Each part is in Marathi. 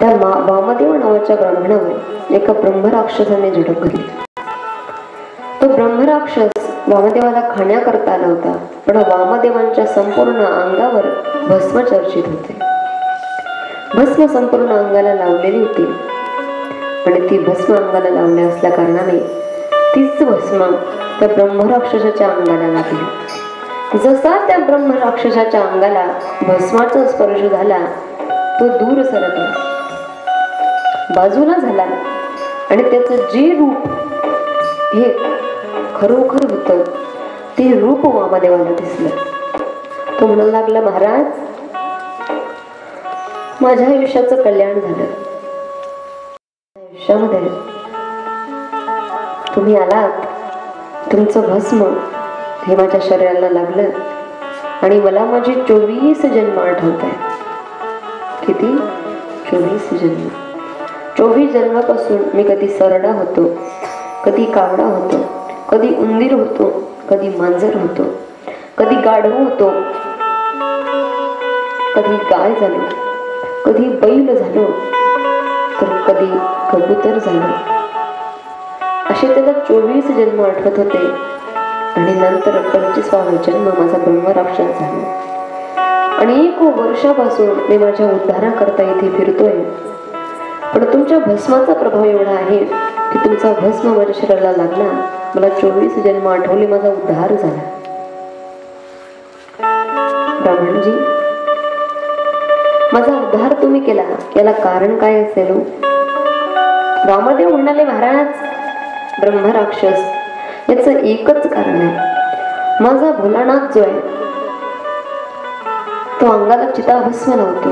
त्या वामदेव नावाच्या ब्राह्मणावर एका ब्रह्मराक्षसाने झडप घातली. तो ब्रह्मराक्षस वामदेवाला खाण्याकरता आला होता, पण वामदेवांच्या संपूर्ण अंगावर भस्म चर्चित होते. भस्म संपूर्ण अंगाला लावलेली होती आणि ती भस्म अंगाला लावली असल्या कारणाने तीच भस्म त्या ब्रह्मराक्षसाच्या अंगाला लागली. जसा त्या ब्रह्मराक्षसाच्या अंगाला भस्माचा स्पर्श झाला, तो दूर सरकला, बाजूला झाला आणि त्याचं जे रूप हे खरोखर होतं ते रूप वामदेवाला दिसलं. तो म्हणायला लागला, महाराज, माझ्या आयुष्याचं कल्याण झालं. आयुष्यामध्ये तुम्ही आलात, तुमचं भस्म हे माझ्या शरीराला लागलं आणि मला माझे 24 जन्म आठवत आहे. किती? 24 जन्म. 24 जन्मापासून मी कधी सरडा होतो, कधी कावडा होतो, कधी उंदीर होतो, कधी मांजर होतो, कधी गाढव होतो, कधी गाय झालो, कधी बैल झालो, तर कधी कबूतर झालो. असे त्याला 24 जन्म आठवत होते आणि नंतर 25वा जन्म माझा ब्रह्मराक्षस झाला. अनेक वर्षापासून मी माझ्या उद्धाराकरता इथे फिरतोय, पण तुमच्या भस्माचा प्रभाव एवढा आहे की तुमचा भस्म माझ्या शरीराला लागला, मला 24 जन्म आठवले, माझा उद्धार झाला. ब्राह्मणजी, माझा उद्धार तुम्ही केला, याला कारण काय असेल? वामदेव म्हणाले, महाराज, ब्रह्मराक्षस याचं एकच कारण आहे. माझा भोलानाथ जो आहे तो अंगाला चिताभस्म लावतो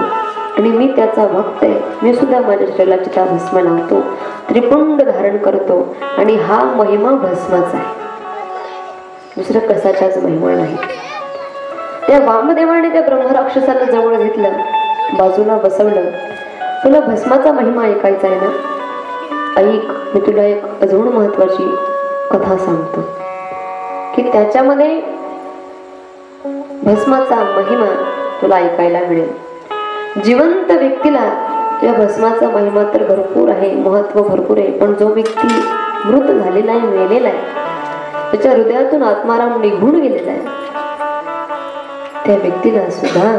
आणि मी त्याचा भक्त आहे. मी सुद्धा माझ्या शरीराला चिताभस्म लावतो, त्रिपुंड धारण करतो आणि हा महिमा भस्माचा आहे, दुसरा कशाचाच महिमा नाही. त्या वामदेवाने त्या ब्रह्मराक्षसाला जवळ घेतलं, बाजूला बसवलं. तुला भस्माचा महिमा ऐकायचा आहे ना? ऐक, मी तुला एक अजून महत्वाची कथा सांगतो की त्याच्यामध्ये भस्माचा महिमा तुला ऐकायला मिळेल. जिवंत व्यक्तीला या भस्माचा महिमा तर भरपूर आहे, महत्व भरपूर आहे, पण जो व्यक्ती मृत झालेला आहे, मेलेला आहे, त्याच्या हृदयातून आत्माराम निघून गेलेला आहे, त्या व्यक्तीला सुद्धा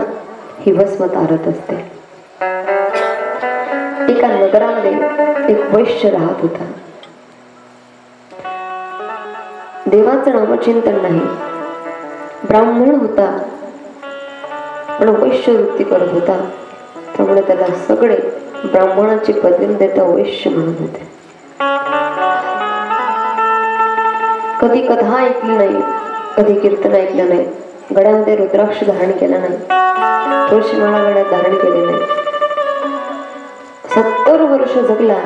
ही भस्म तारत असते. एका नगरामध्ये एक वैश्य राहत होता. देवाचं नामचिंतन नाही, ब्राह्मण होता, पण वैश्य वृत्ती करत होता. त्यामुळे त्याला सगळे ब्राह्मणाची पदवी देता वैश्य म्हणत होते. कधी कथा ऐकली नाही, कधी कीर्तन ऐकलं नाही, गळ्यामध्ये रुद्राक्ष धारण केला नाही, तुळशीमाळा गळ्यात धारण केले नाही. 70 वर्ष जगला,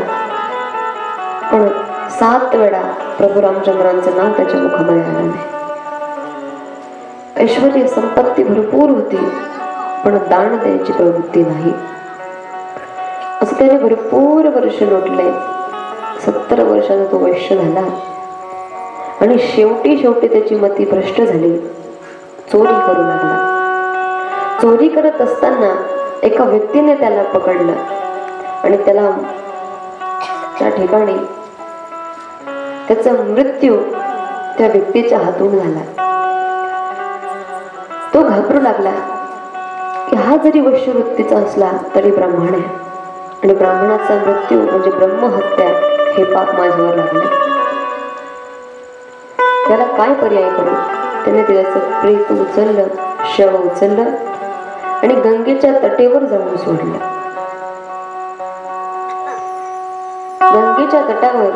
पण 7 वेळा प्रभू रामचंद्रांचं नाव त्याच्या मुखामध्ये आलं नाही. ऐश्वर्य संपत्ती भरपूर होती, पण दान द्यायची प्रवृत्ती नाही. असं त्याने भरपूर वर्ष लोटले. 70 वर्षाचा तो वैश्य झाला आणि शेवटी त्याची मती भ्रष्ट झाली. चोरी करू लागला. चोरी करत असताना एका व्यक्तीने त्याला पकडलं आणि त्याला त्या ठिकाणी त्याचा मृत्यू त्या व्यक्तीच्या हातून झाला. तो घाबरू लागला की हा जरी वैश्यवृत्तीचा असला तरी ब्राह्मण आहे आणि ब्राह्मणाचा मृत्यू म्हणजे ब्रह्महत्या, हे पाप माझ्यावर लागले. त्याला काय पर्याय करू? त्याने त्याचं प्रेत उचललं, शव उचललं आणि गंगेच्या तटेवर जाऊन सोडलं. गंगेच्या तटावर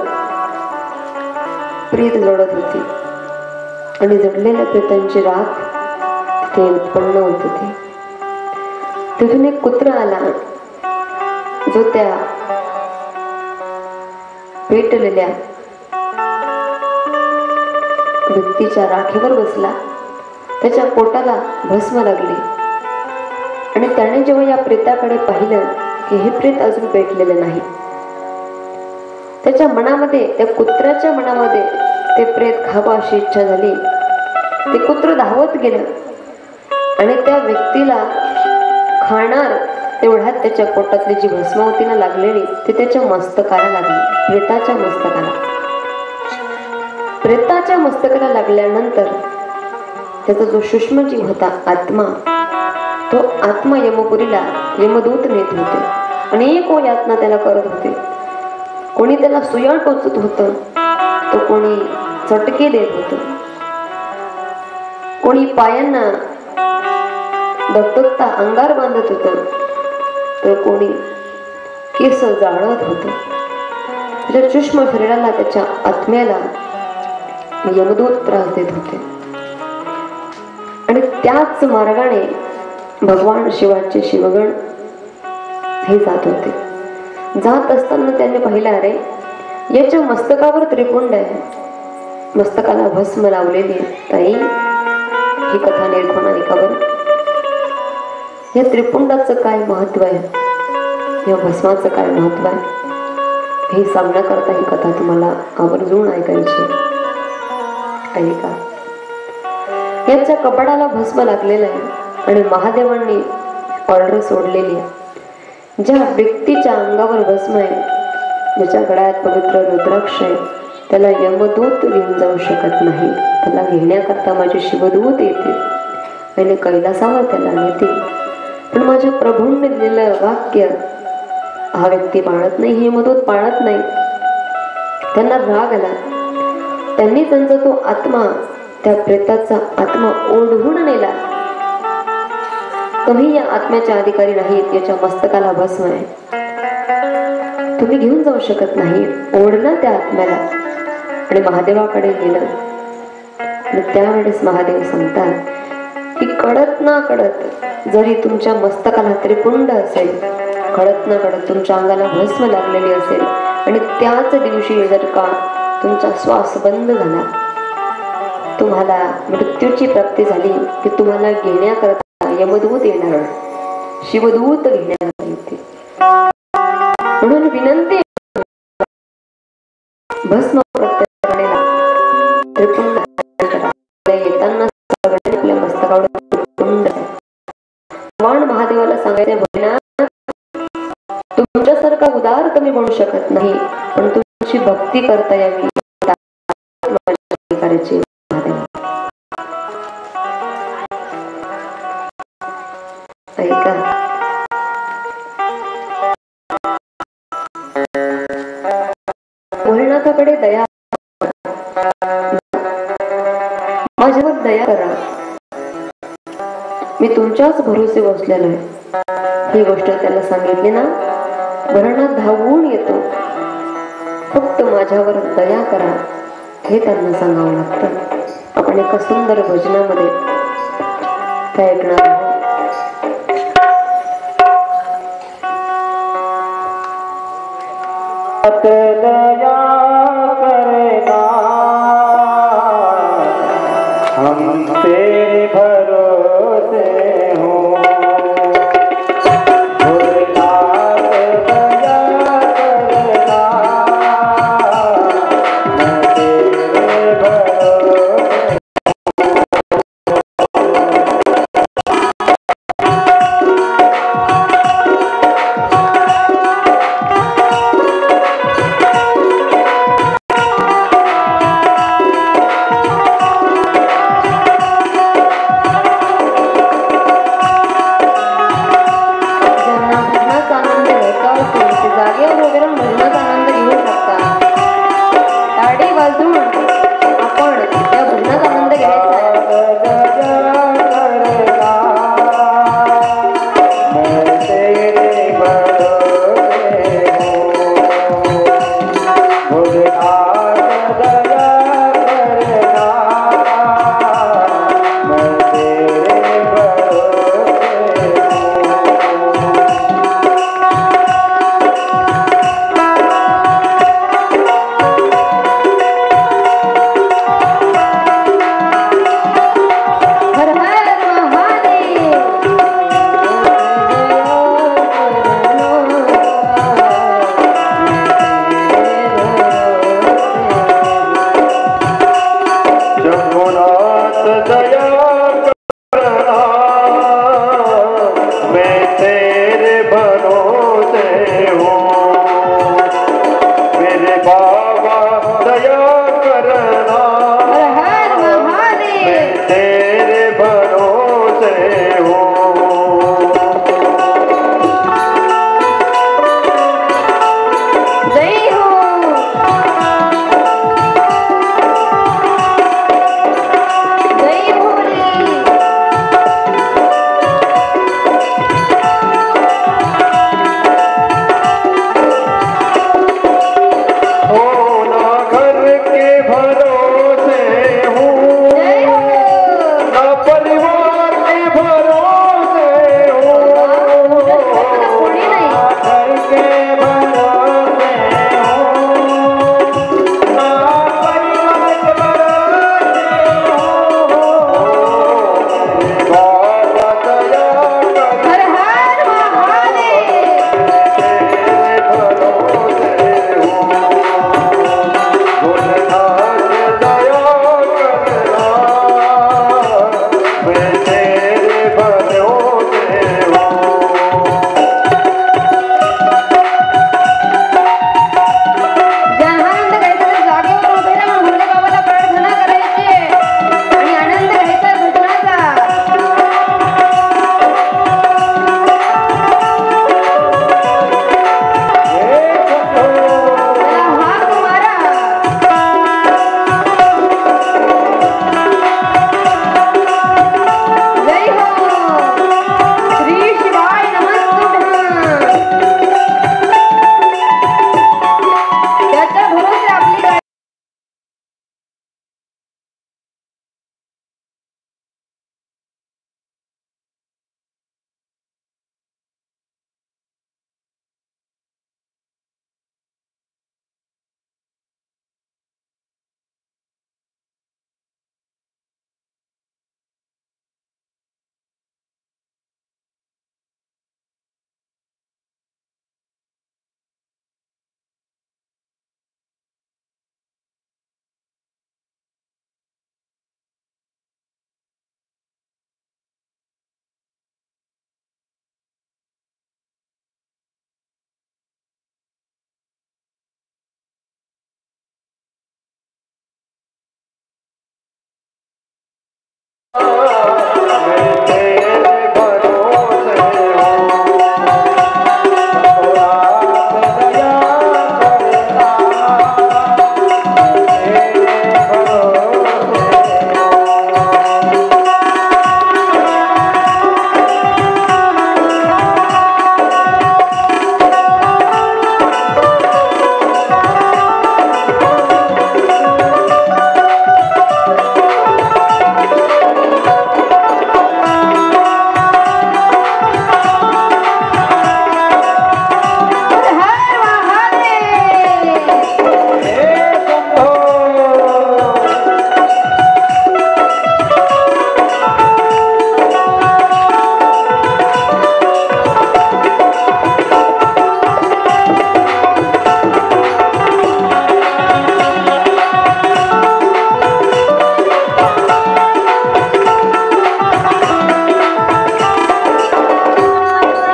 प्रेत जडत होती आणि जडलेल्या प्रेतांची राख तिथे उत्पन्न होत होती. तिथून एक कुत्रा आला, जो त्या पेटलेल्या व्यक्तीच्या राखेवर बसला. त्याच्या पोटाला भस्म लागली आणि त्याने जेव्हा या प्रेताकडे पाहिलं की हे प्रेत अजून पेटलेलं नाही, त्याच्या मनामध्ये, त्या कुत्र्याच्या मनामध्ये ते प्रेत खावं अशी इच्छा झाली. ते कुत्र धावत गेलं आणि त्या व्यक्तीला खाणार तेवढ्यात त्याच्या पोटातली जी भस्म होती ना लागलेली ती त्याच्या मस्तकाला लागली, प्रेताच्या मस्तकाला. प्रेताच्या मस्तकाला लागल्यानंतर त्याचा जो सूक्ष्म जीव होता आत्मा, तो आत्मा यमपुरीला यमदूत नेत होते. अनेक यातना त्याला करत होते. कोणी त्याला सुया टोचत होतं, तो कोणी चटके देत होतं, कोणी पायांना धगधगता अंगार बांधत होतं, तर कोणी केस जाळत होतं. त्याच्या सूक्ष्म शरीराला, त्याच्या आत्म्याला यमदूत त्रास देत होते. आणि त्याच मार्गाने भगवान शिवाचे शिवगण हे जात होते. जात असताना त्यांनी पाहिलं, अरे याच्या मस्तकावर त्रिपुंड आहे, मस्तकाला भस्म लावलेली आहे. ताई, ही कथा निर्गुण ऐका बरं. या त्रिपुंडाचं काय महत्व आहे, या भस्माचं काय महत्व आहे, हे सांगण्याकरता ही कथा तुम्हाला आवर्जून ऐकायची. ऐका. याच्या कपाडाला भस्म लागलेलं आहे आणि महादेवांनी ऑर्डर सोडलेली आहे. ज्या व्यक्तीच्या अंगावर भस्म आहे, ज्याच्या गळ्यात पवित्र रुद्राक्ष आहे, त्याला यमदूत घेऊन जाऊ शकत नाही. त्याला घेण्याकरता माझे शिवदूत येतील आणि कैलासावर त्याला नेतील. पण माझ्या प्रभूंनी दिलेलं वाक्य हा व्यक्ती पाळत नाही, यमदूत पाळत नाही. त्यांना राग आला. त्यांनी त्यांचा तो आत्मा, त्या प्रेताचा आत्मा ओढून नेला. तुम्ही या आत्म्याच्या अधिकारी नाहीत, याच्या मस्तकाला भस्म आहे, तुम्ही घेऊन जाऊ शकत नाही. ओढलं त्या आत्म्याला आणि महादेवाकडे गेलं. आणि त्यावेळेस महादेव सांगतात की कळत ना कळत जरी तुमच्या मस्तकाला त्रिपुंड असेल, कळत ना कळत तुमच्या अंगाला भस्म लागलेली असेल आणि त्याच दिवशी जर का तुमचा श्वास बंद झाला, तुम्हाला मृत्यूची प्राप्ती झाली, की तुम्हाला घेण्याकरता यमदूत येणार, शिवदूत घेण्याकरता येते. म्हणून विनंती, भस्म प्रत्यक्षाला त्रिपुंड येताना सगळ्यांनी आपल्या मस्तकावर त्रिपुंड. भगवान महादेवाला सांगायचे, भजनात तुमच्यासारखा उदार तुम्ही बनू शकत नाही, पण तुमची भक्ती करता यावी करायची. ऐका. भोलेनाथाकडे दया, माझ्यावर दया करा, मी तुमच्याच भरोसे बसलेलो आहे. ही गोष्ट त्याला सांगितली ना, भोलेनाथ धावून येतो. फक्त माझ्यावर दया करा, हे त्यांना सांगावं लागतं. आपण एका सुंदर भजनामध्ये काय ऐकणार आहोत. दया करना हम तेरे भरोसे हो, भोलेनाथ दया करना मैं तेरे भरोसे. हो मेरे बाबा दया करना हर हर महादेव मैं तेरे भरोसे हूँ जय हो जय भोले हो ना घर के भरोसे हूँ जय हो ना परिवार के भरोसे हूँ कोणी नाही घर के भरोसे हूँ ना परिवार के भरोसे हूँ बाबा दया कर हर हर महादेव तेरे भरोसे हूँ भोलेनाथ दया करना मैं तेरे भरोसे हूँ आनंद घ्यायचा जागेवर उभे राहून भोले बाबाला प्रार्थना करायची आणि आनंद घ्यायचा भजनाचा त्याला हाक मारा जय हो श्री शिवाय नमस्तुभ्यं त्याच्या भरोसे आपली गाडी मैं तेरे भरोसे हूँ भोलेनाथ दया करना तेरे भरोसे हर हर महादेव हे शंभो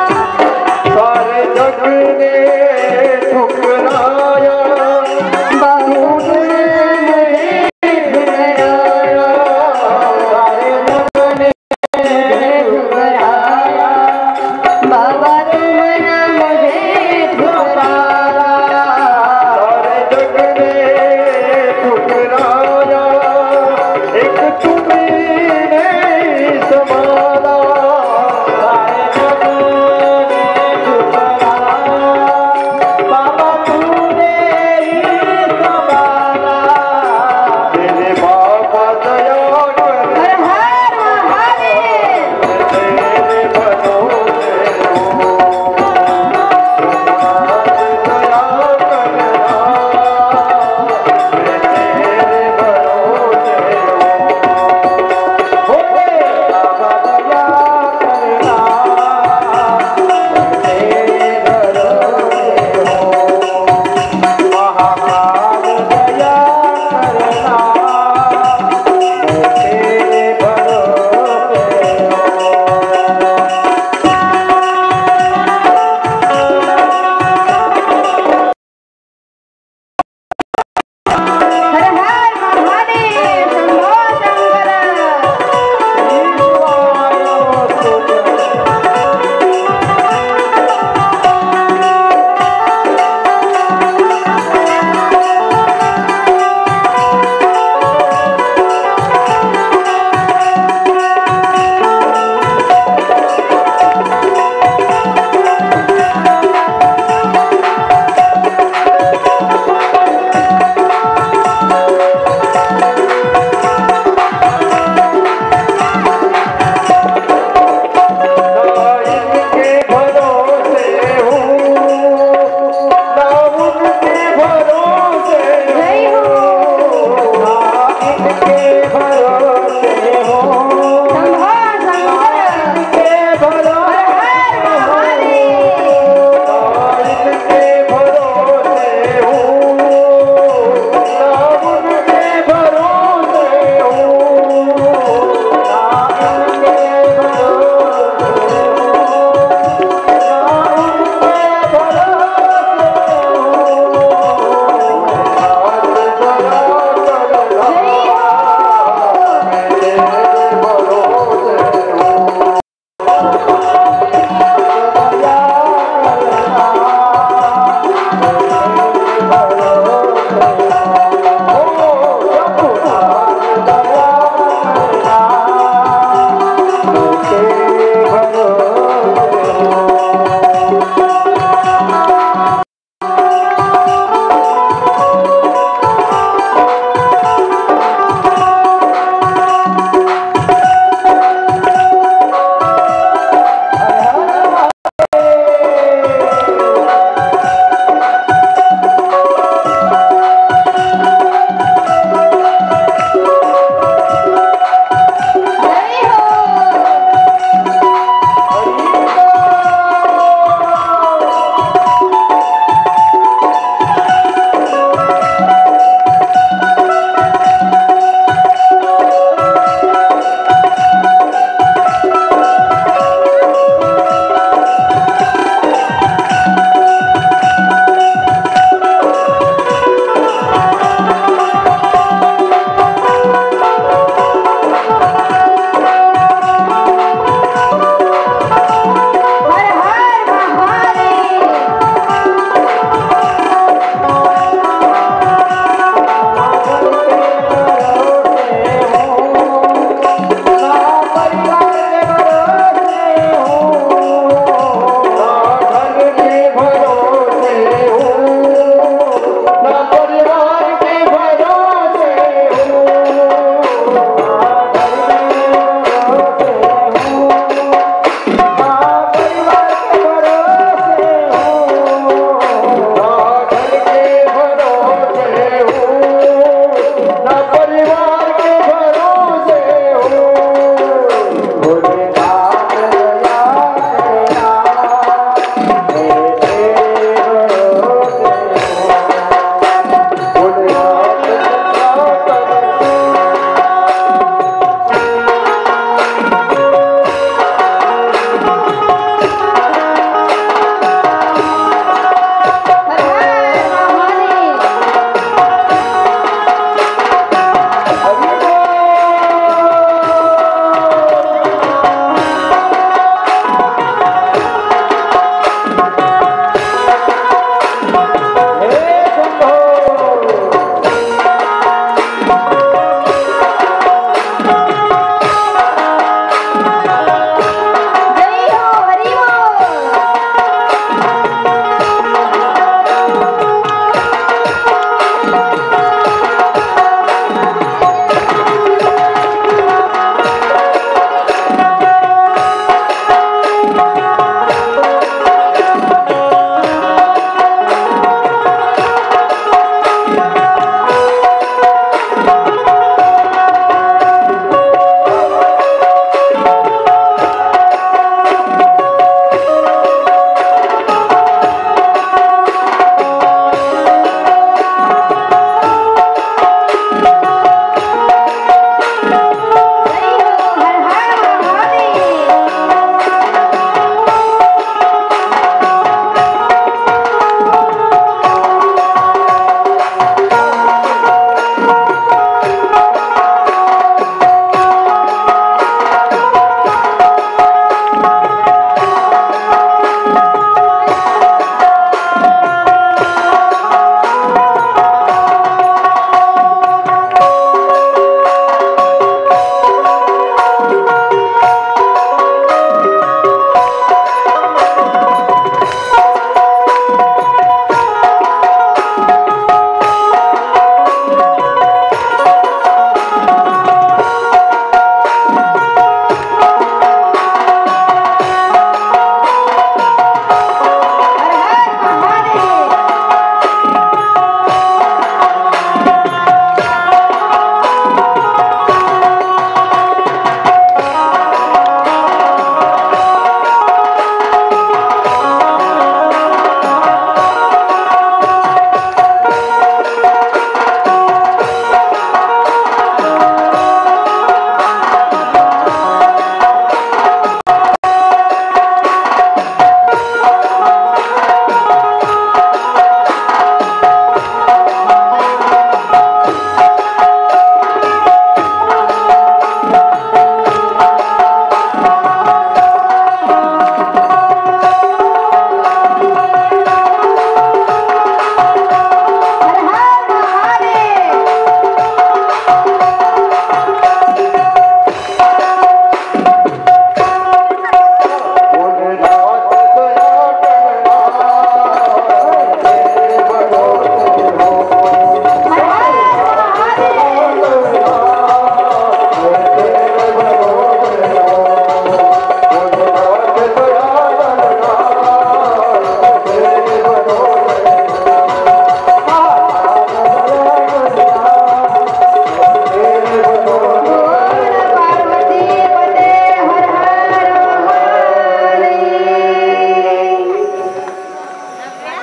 सारे जग ने ठुकराया बहुत ठुकराया सारे जग ने ठुकराया बाबा तुमने मुझे ठुकराया सारे जग ने ठुकराया एक तुम्हें संभाला सारे जग ने ठुकराया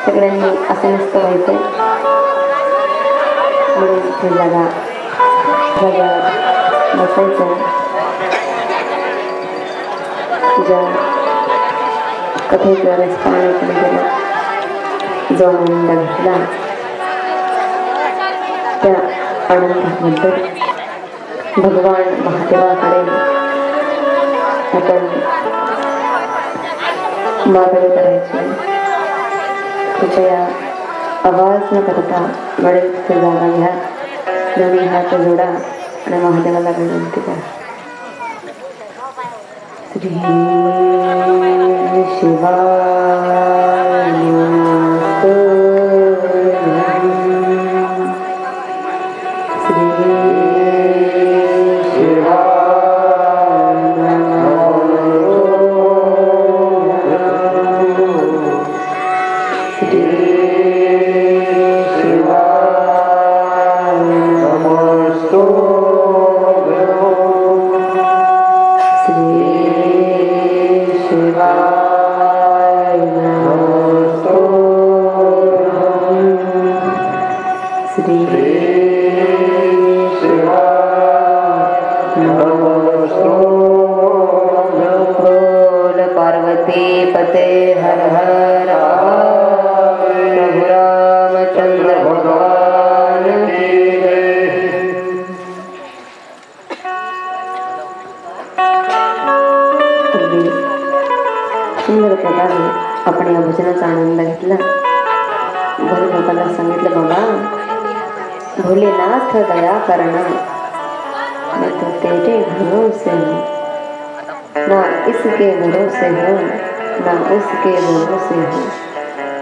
सगळ्यांनी असं नसतं व्हायचं म्हणून ते जागा जाग्यावर बसायचं. ज्या कथेचा रस्ता पुढे गेला, जो आनंद घेतला त्या आनंदाबद्दल भगवान महादेवाकडे आपण मागणी करायची. कृपया आवाज न करता वडील तिथे जागा घ्या, दोन्ही हात जोडा आणि महादेवाला विनंती करा. श्री शिवाय सुंदर प्रकारे आपण या भजनाचा आनंद घेतला. भोलेनाथाला सांगितलं, बाबा भोलेनाथ दया करना, मैं तो तेरे भरोसे हूँ, ना इसके भरोसे हो ना उसके भरोसे हो.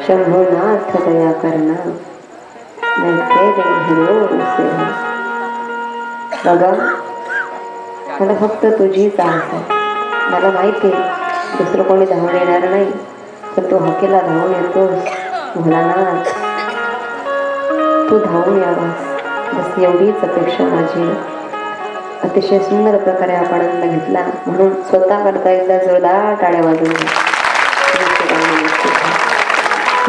शंभुनाथ दया करना, मैं तेरे भरोसे हूँ. बघा, मला फक्त तुझीच आस आहे. मला माहिती आहे दुसरं कोणी धावून येणार नाही, पण तू हकेला धावून येतोस. भोलानाथ, तू धावून यावास, बस एवढीच अपेक्षा माझी. अतिशय सुंदर प्रकारे आपण आनंद घेतला, म्हणून स्वतः करता एकदा जोरदार टाळ्या वाजवून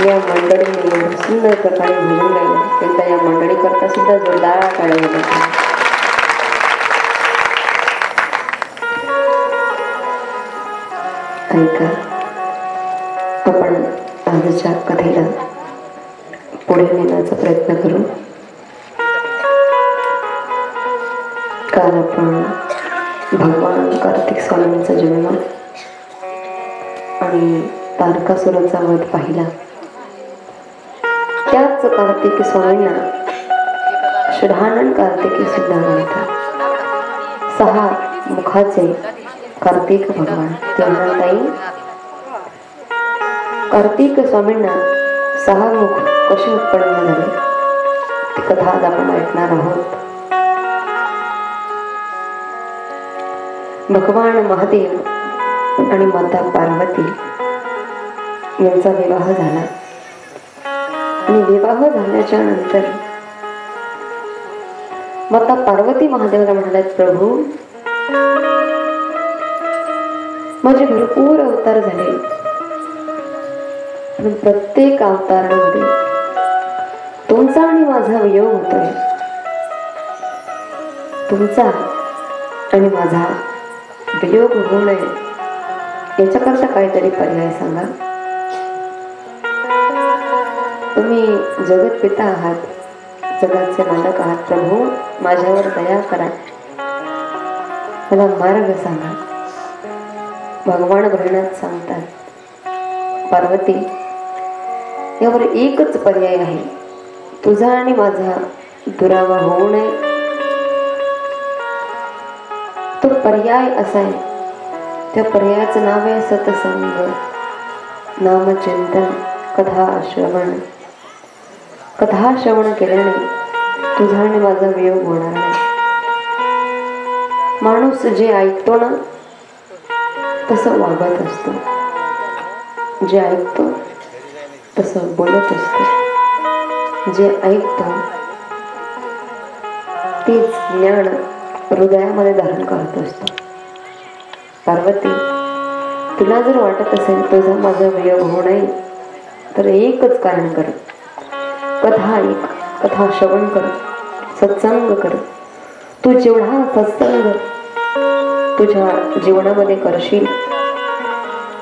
या मंडळीने एवढं सुंदर प्रकारे भजन गायलं, एकदा या मंडळी करता सुद्धा जोरदार टाळ्या वाजवल्या. ऐका, आपण आजच्या कथेला पुढे नेण्याचा प्रयत्न करू. काल आपण भगवान कार्तिक स्वामींचा जन्म आणि तारकासुराचा वध पाहिला. त्याच कार्तिक स्वामींना षडानन कार्तिकी सुद्धा म्हणतात. 6 मुखाचे कार्तिक भगवान. ते म्हणताई, कार्तिक स्वामींना 6 मुख कसे उत्पन्न झाले ती कथा आज आपण ऐकणार आहोत. भगवान महादेव आणि माता पार्वती यांचा विवाह झाला आणि विवाह झाल्याच्या नंतर माता पार्वती महादेवाला म्हणाल्यात, प्रभू माझे भरपूर अवतार झाले, पण प्रत्येक अवतारामध्ये तुमचा आणि माझा वियोग होतोय. तुमचा आणि माझा वियोग होऊ नये याच्याकरता काहीतरी पर्याय सांगा. तुम्ही जगत पिता आहात, जगाचे मालक आहात. प्रभू माझ्यावर दया करा, मला मार्ग सांगा. भगवान भोलेनाथ सांगतात, पार्वती यावर एकच पर्याय आहे, तुझा आणि माझा दुरावा होऊ नये. तो पर्याय असा आहे, त्या पर्यायाचं नाव आहे सत्संग, नामचिंतन, कथा श्रवण. कथा श्रवण केल्याने तुझा आणि माझा वियोग होणार नाही. माणूस जे ऐकतो ना तसं वागत असतो, जे ऐकतो तसं बोलत असतो. जे ऐकतो तेच ज्ञान हृदयामध्ये धारण करत असतो. पार्वती, तुला जर वाटत असेल तुझा माझा वियोग होऊ नये तर एकच कारण कर, कथा ऐक, कथा श्रवण कर, सत्संग कर. तू जेवढा सत्संग तुझ्या जीवनामध्ये करशील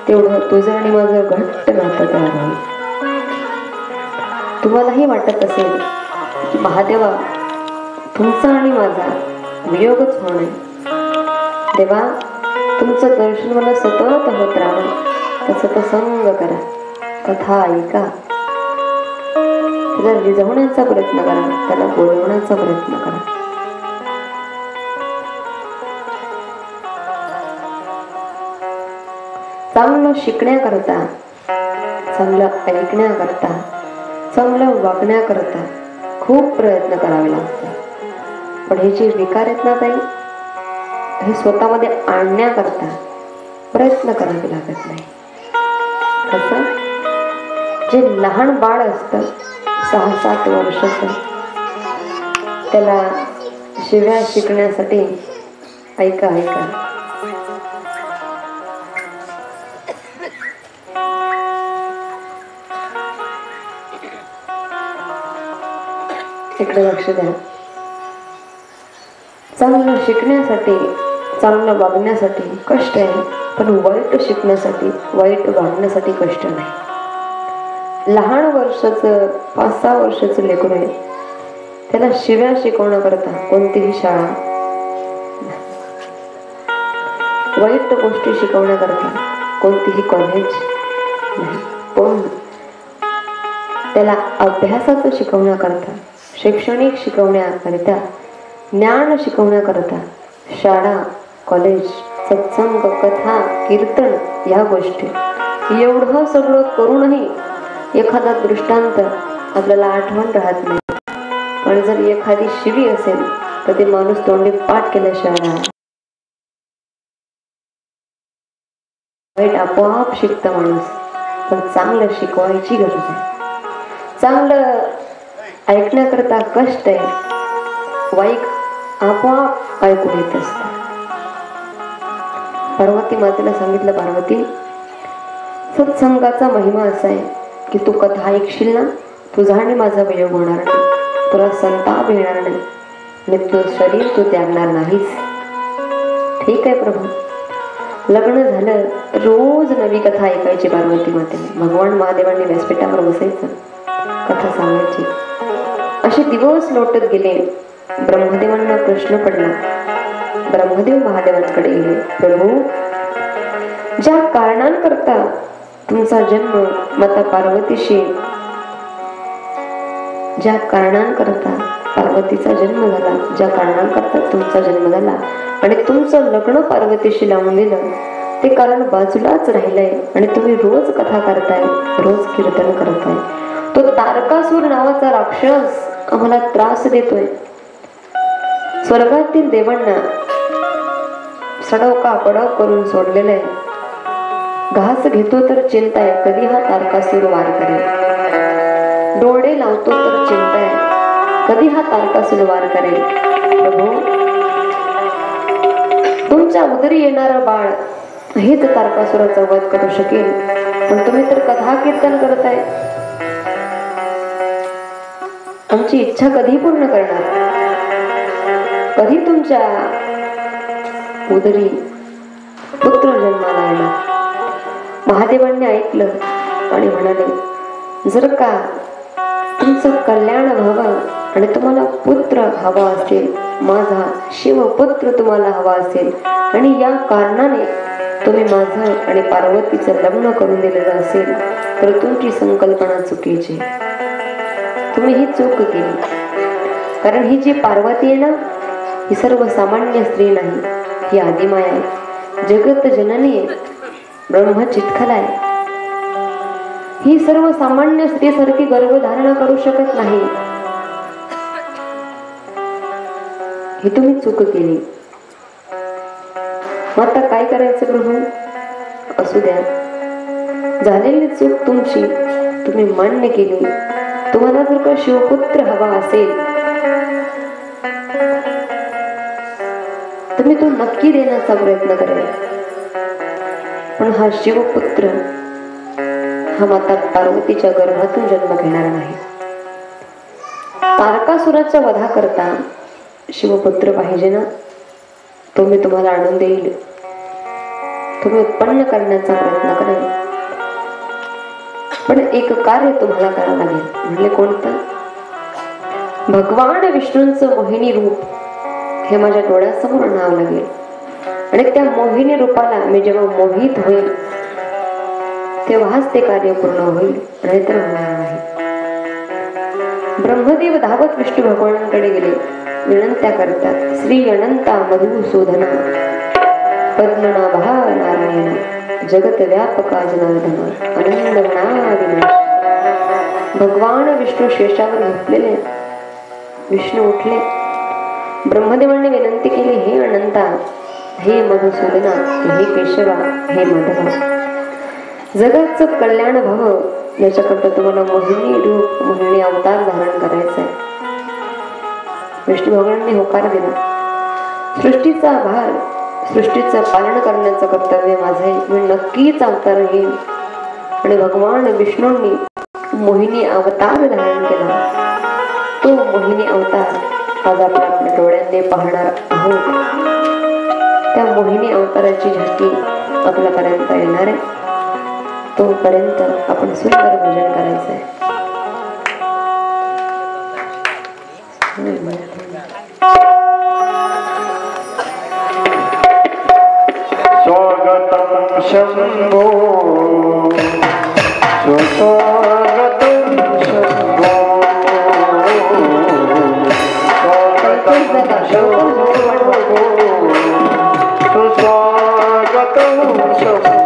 तेवढं तुझं आणि माझं घट्ट नातं तयार होईल. तुम्हालाही वाटत असेल की महादेवा तुमचा आणि माझा वियोगच होणार. देवा तुमचं दर्शन मला सतत होत राहावं, त्याचा सत्संग करा, कथा ऐका, त्याला रिझवण्याचा प्रयत्न करा, त्याला बोलवण्याचा प्रयत्न करा. चांगलं शिकण्याकरता, चांगलं ऐकण्याकरता, चांगलं वागण्याकरता खूप प्रयत्न करावे लागतात. पण हे जे विकार आहेत ना ताई, हे स्वतःमध्ये आणण्याकरता प्रयत्न करावे लागत नाही. कसं? जे लहान बाळ असतं 6-7 वर्षाचं, त्याला शिव्या शिकण्यासाठी ऐका ऐका इकडे लक्ष द्या. चांगलं शिकण्यासाठी, चांगलं वागण्यासाठी कष्ट आहे, पण वाईट शिकण्यासाठी, वाईट वागण्यासाठी कष्ट नाही. लहान वर्षाचं 5-6 वर्षाचं लेकरू आहे, त्याला शिव्या शिकवण्याकरता कोणतीही शाळा, वाईट गोष्टी शिकवण्याकरता कोणतीही कॉलेज नाही. पण त्याला अभ्यासाचं शिकवण्याकरता, शैक्षणिक शिकवण्याकरिता, ज्ञान शिकवण्याकरता शाळा, कॉलेज, सत्संग, कथा, कीर्तन या गोष्टी. एवढं सगळं करूनही एखादा दृष्टांत आपल्याला आठवण राहत नाही. पण जर एखादी शिवी असेल तर ते माणूस तोंडी पाठ केल्याशिवाय वाईट आपोआप शिकतं माणूस. पण चांगलं शिकवायची गरज आहे. चांगलं ऐकण्याकरता कष्ट आहे, वाईट आपोआप ऐकून येत असत. पार्वती मातेला सांगितलं, पार्वती सत्संगाचा महिमा असा आहे की तू कथा ऐकशील ना, तुझा आणि माझा वियोग होणार नाही, तुला संताप येणार नाही आणि तुझं शरीर तू त्यागणार नाहीस. ठीक आहे प्रभू. लग्न झालं, रोज नवी कथा ऐकायची पार्वती मातेने. भगवान महादेवांनी व्यासपीठावर बसायचं, कथा सांगायची. असे दिवस लोटत गेले. ब्रह्मदेवांना प्रश्न पडला. ब्रह्मदेव महादेवांकडे गेले, प्रभू ज्या कारणांकरता तुमचा जन्म माता पार्वतीशी, ज्या कारणांकरता पार्वतीचा जन्म झाला, ज्या कारणांकरता तुमचा जन्म झाला आणि तुमचं लग्न पार्वतीशी लावून दिलं, ते कारण बाजूलाच राहिलंय आणि तुम्ही रोज कथा करताय, रोज कीर्तन करताय. तो तारकासूर नावाचा राक्षस आम्हाला त्रास देतोय. स्वर्गातील देवांना सडव का पडव करून सोडलेलं आहे. घास घेतो तर चिंता आहे कधी हा तारकासूर वार करेल. डोळे लावतो तर चिंता आहे कधी हा तारकासूर वार करेल. प्रभू तुमच्या उदरी येणारा बाळ हेच तारकासुराचा वध करू शकेल, पण तुम्ही तर कथा कीर्तन करताय. आमची इच्छा कधी पूर्ण करणार? कधी तुमच्या उदरी पुत्र जन्माला येणार? महादेवांनी ऐकलं आणि म्हणाले, जर का तुमचं कल्याण व्हावं आणि तुम्हाला पुत्र हवा असेल, माझा शिवपुत्र तुम्हाला हवा असेल आणि या कारणाने तुम्ही माझं आणि पार्वतीचं लग्न करून दिलेलं असेल, तर तुमची संकल्पना चुकीची. तुम्ही ही चूक केली. कारण ही जी पार्वती आहे ना, ही सर्वसामान्य स्त्री नाही, ही आदिमाया आहे, जगत जननी आहे, ब्रह्म चित्खला आहे. ही सर्वसामान्य स्त्रीसारखी गर्भधारणा करू शकत नाही. ही तुम्ही चूक केली. मग आता काय करायचं प्रभू? असू द्या, झालेली चूक तुमची तुम्ही मान्य केली. तुम्हाला जर का शिवपुत्र हवा असेल तुम्ही तो नक्की देण्याचा प्रयत्न करेल. पण हा शिवपुत्र हा माता पार्वतीच्या गर्भातून जन्म घेणारा नाही. तारकासुराचा वधा करता शिवपुत्र पाहिजे ना, तो मी तुम्हाला आणून देईल. तुम्ही उत्पन्न करण्याचा प्रयत्न करेल, पण एक कार्य तुम्हाला करावं लागेल. म्हणले कोणतं? भगवान विष्णूंचं मोहिनी रूप हे माझ्या डोळ्यासमोर आणावं लागेल, आणि त्या मोहिनी रूपाला मी जेव्हा मोहित होईल तेव्हाच ते कार्य पूर्ण होईल, नाहीतर होणार नाही. ब्रह्मदेव धावत विष्णू भगवानांकडे गेले. विनंत्या करतात. श्री अनंता मधुसूदना पद्मनाभा नारायण जगत व्यापका जनार्दन आनंदगणा विनाश. भगवान विष्णू शेषावर झोपलेले. विष्णू उठले. ब्रह्मदेवांनी विनंती केली, हे अनंता, हे मधुसूदना, हे केशवा, हे माधवा, जगाचं कल्याण व्हावं याच्याकरता तुम्हाला मोहिनी रूप, मोहिनी अवतार धारण करायचा आहे. विष्णू भगवानांनी होकार दिला. सृष्टीचा भार, सृष्टीचं पालन करण्याचं कर्तव्य माझं आहे. मी नक्कीच अवतार घेईन. आणि भगवान विष्णूंनी मोहिनी अवतार धारण केला. तो मोहिनी अवतार आज आपण आपल्या डोळ्यांनी पाहणार आहोत. त्या मोहिनी अवताराची झाकी आपल्यापर्यंत येणार आहे. तोपर्यंत आपण सुंदर भजन करायचं आहे. स्वागतम शंभो सुस्वागतम शंभो स्वागतम शंभो सुस्वागतम शंभो.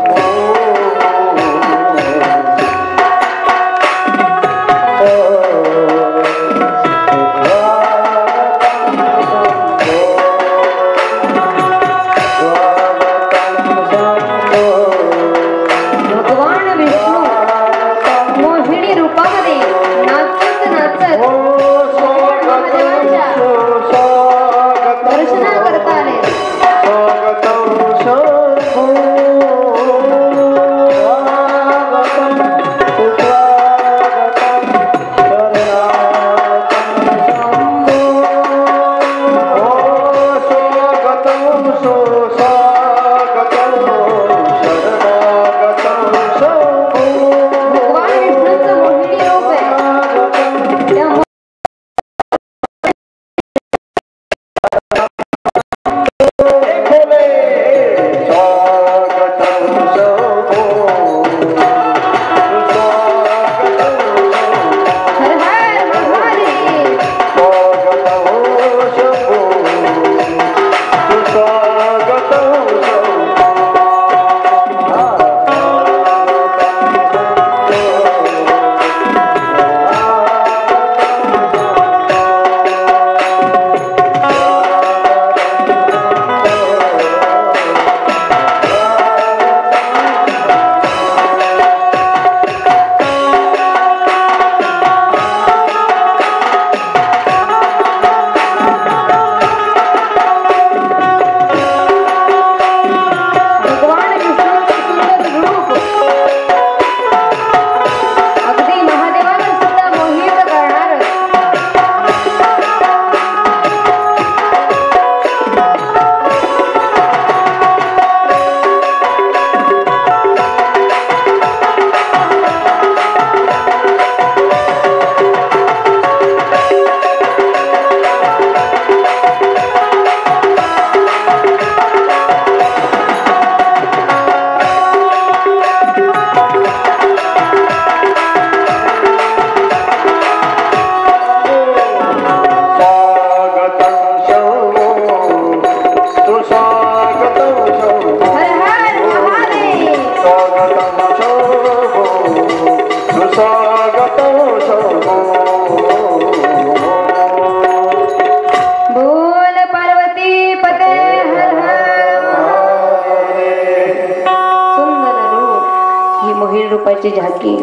रूपाची झाकी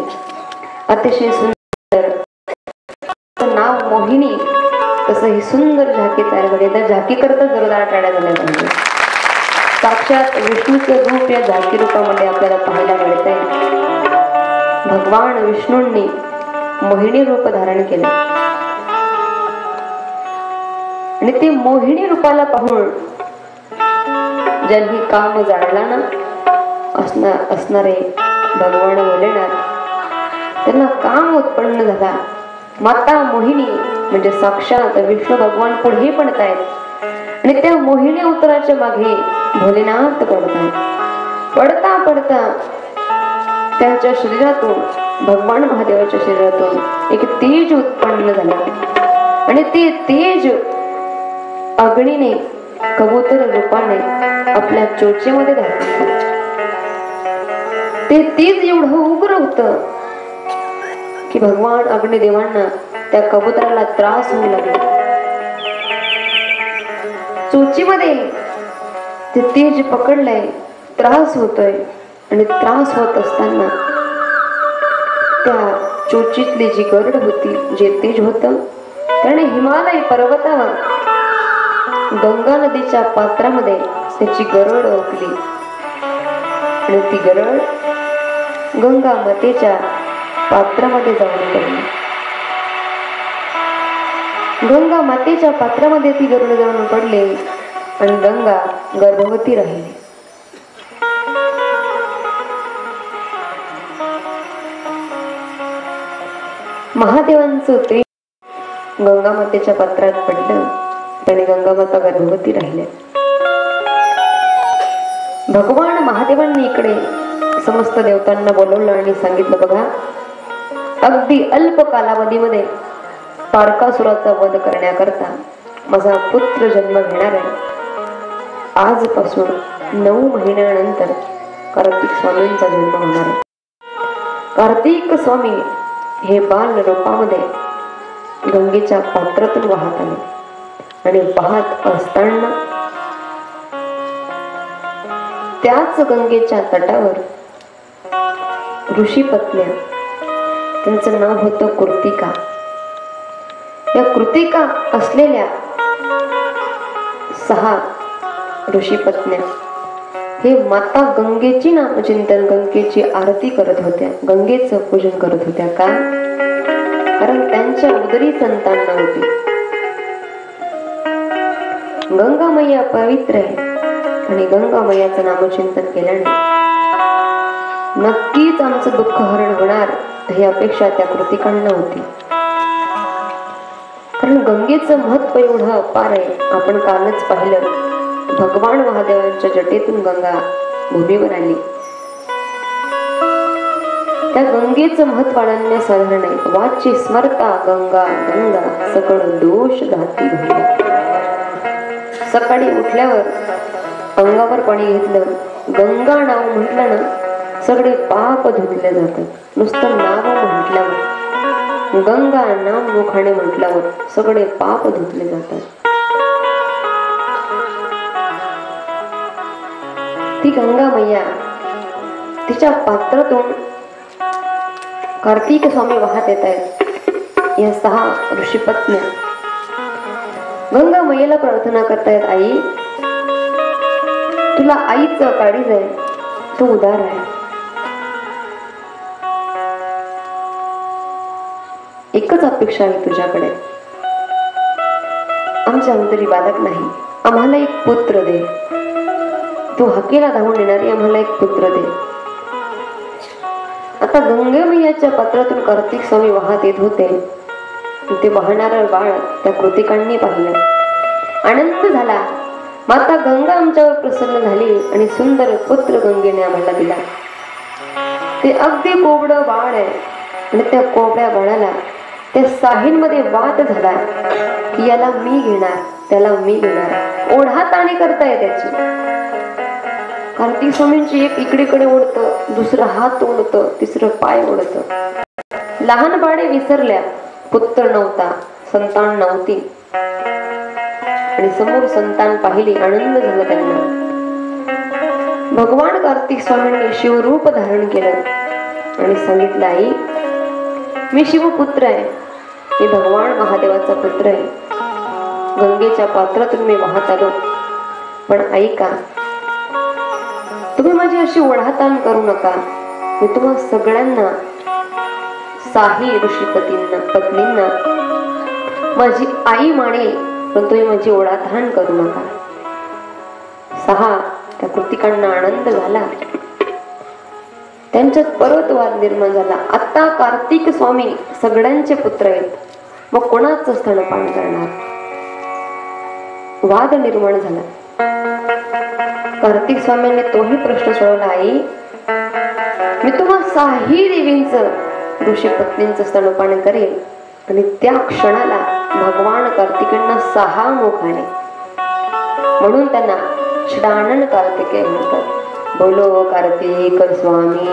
अतिशय सुंदर. नाव मोहिनी, तसं ही सुंदर झाकी तयार झाली. त्या झाकी करता जोरदार टाळ्या झाल्या पाहिजे. साक्षात विष्णूचं रूप या झाकी रूपामध्ये आपल्याला पाहायला मिळतंय. भगवान विष्णूंनी मोहिनी रूप धारण केले आणि ते मोहिनी रूपाला पाहून ज्यांनी काम जाणला ना असणारे भगवान भोलेनाथ त्यांना काम उत्पन्न झाला. माता मोहिनी म्हणजे साक्षात विष्णू भगवान पुढे पडतायत आणि त्या मोहिनी अवताराच्या मागे भोलेनाथ पडतायत. पडता पडता त्यांच्या शरीरातून भगवान महादेवाच्या शरीरातून एक तेज उत्पन्न झाला आणि ते तेज अग्नीने कबूतर रूपाने आपल्या चोचेमध्ये धारण. ते तेज एवढं उग्र होतं की भगवान अग्निदेवांना त्या कबुतराला त्रास होऊ लागला. चोचीमध्ये ते तेज पकडलंय, त्रास होतोय आणि त्रास होत असताना त्या चोचीतली जी गरड होती, जे तेज होतं, त्याने हिमालय पर्वतावर गंगा नदीच्या पात्रामध्ये त्याची गरड ओकली आणि ती गरड गंगा मातेच्या पात्रामध्ये जाऊन पडली. गंगा मातेच्या पात्रामध्ये ती गरुड जाऊन पडले आणि गंगा गर्भवती राहिली. महादेवांचं ते गंगा मातेच्या पात्रात पडलं आणि गंगा माता गर्भवती राहिल्या. भगवान महादेवांनी इकडे समस्त देवतांना बोलवलं आणि सांगितलं, बघा अगदी अल्प कालावधीमध्ये तारकासुराचा वध करण्याकरता माझा पुत्र जन्म घेणार आहे. आजपासून 9 महिन्यानंतर कार्तिक स्वामींचा जन्म होणार आहे. कार्तिक स्वामी हे बाल रूपामध्ये गंगेच्या पात्रातून वाहत आले आणि वाहत असताना त्याच गंगेच्या तटावर ऋषी पत्न्या, त्यांचं नाव होतं कृतिका. या कृतिका असलेल्या 6 ऋषी पत्न्या हे माता गंगेची नामचिंतन, गंगेची आरती करत होत्या, गंगेचं पूजन करत होत्या. का? कारण त्यांच्या उदरी संतान नव्हती. गंगा मैया पवित्र आहे आणि गंगा मैयाचं नामचिंतन केल्याने नक्कीच आमचं दुःख हरण होणार ही अपेक्षा त्या कृतिकांना होती. कारण गंगेचं महत्व एवढं अपार आहे. आपण कालच पाहिलं, भगवान महादेवांच्या जटेतून गंगा भूमीवर आली. त्या गंगेचं महत्व अनन्यसाधारण आहे. वाची स्मरता गंगा गंगा सकळ दोष धाती भंगा. सकाळी उठल्यावर अंगावर पाणी घेतलं, गंगा नाव म्हटलं ना, सगळे पाप धुतले जातात. नुसतं नाव म्हटल्यावर, गंगा नाम मुखाने म्हटल्यावर सगळे पाप धुतले जातात. ती गंगा मैया तिच्या पात्रातून कार्तिक स्वामी वाहत येत आहेत. या 6 ऋषीपत्न्या गंगा मैयाला प्रार्थना करतायत, आई तुला आईचं काळीज आहे, तू उदार आहे. एकच अपेक्षा आहे तुझ्याकडे, आमच्या अंतरी बालक नाही, आम्हाला एक पुत्र दे. तू हकेला धावून येणारी आम्हाला एक पुत्र दे. आता गंगा मैयाच्या पात्रातून कार्तिक स्वामी वाहत येत होते. ते वाहणारं बाळ त्या कृतिकांनी पाहिलं, आनंद झाला. माता गंगा आमच्यावर प्रसन्न झाली आणि सुंदर पुत्र गंगेने आम्हाला दिला. ते अगदी कोबडं बाळ आहे आणि त्या कोबड्या बाळाला त्या साहींमध्ये वाद झाला की याला मी घेणार, त्याला मी घेणार. ओढाताणी करताय त्याची. कार्तिक स्वामींची एक इकडेकडे ओढतं, दुसरं हात ओढतं, तिसरं पाय ओढतं. लहान बाळे विसरल्या, पुत्र नव्हता, संतान नव्हती आणि समोर संतान पाहिली. आनंद झाला त्यांना. भगवान कार्तिक स्वामींनी शिवरूप धारण केलं आणि सांगितलं, आई मी शिवपुत्र आहे, मी भगवान महादेवाचा पुत्र आहे. गंगेच्या पात्रातून मी वाहत आलो, पण ऐका, तुम्ही माझी अशी ओढाताण करू नका. मी तुम्हा सगळ्यांना साही ऋषीपतींना पत्नींना माझी आई मानेल, पण तुम्ही माझी ओढाताण करू नका. 6 त्या कृतिकांना आनंद झाला. त्यांच्यात परत वाद निर्माण झाला. आता कार्तिक स्वामी सगळ्यांचे पुत्र आहेत, मग कोणाचं स्तनपान करणार? वाद निर्माण झाला. कार्तिक स्वामींनी तोही प्रश्न सोडवला. आई, मी तुम्हा 6 देवींचं ऋषी पत्नींचं स्तनपान करेल. आणि त्या क्षणाला भगवान कार्तिकांना 6 मुख आले, म्हणून त्यांना षडानन कार्तिकेय म्हणतात. बोलो कार्तिक स्वामी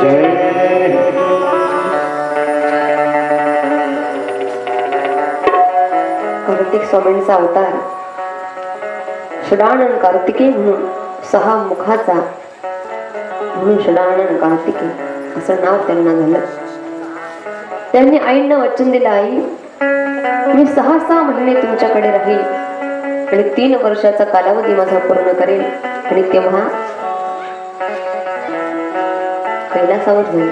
जय. कार्तिक स्वामींचा अवतार षडानन कार्तिकेय म्हणून 6 मुखाचा, म्हणून षडानन कार्तिकेय असं नाव त्यांना झालं. त्यांनी आईंना वचन दिलं, आई मी 6 महिने तुमच्याकडे राहील आणि 3 वर्षाचा कालावधी माझा पूर्ण करेल आणि तेव्हा कैलासावर जाईल.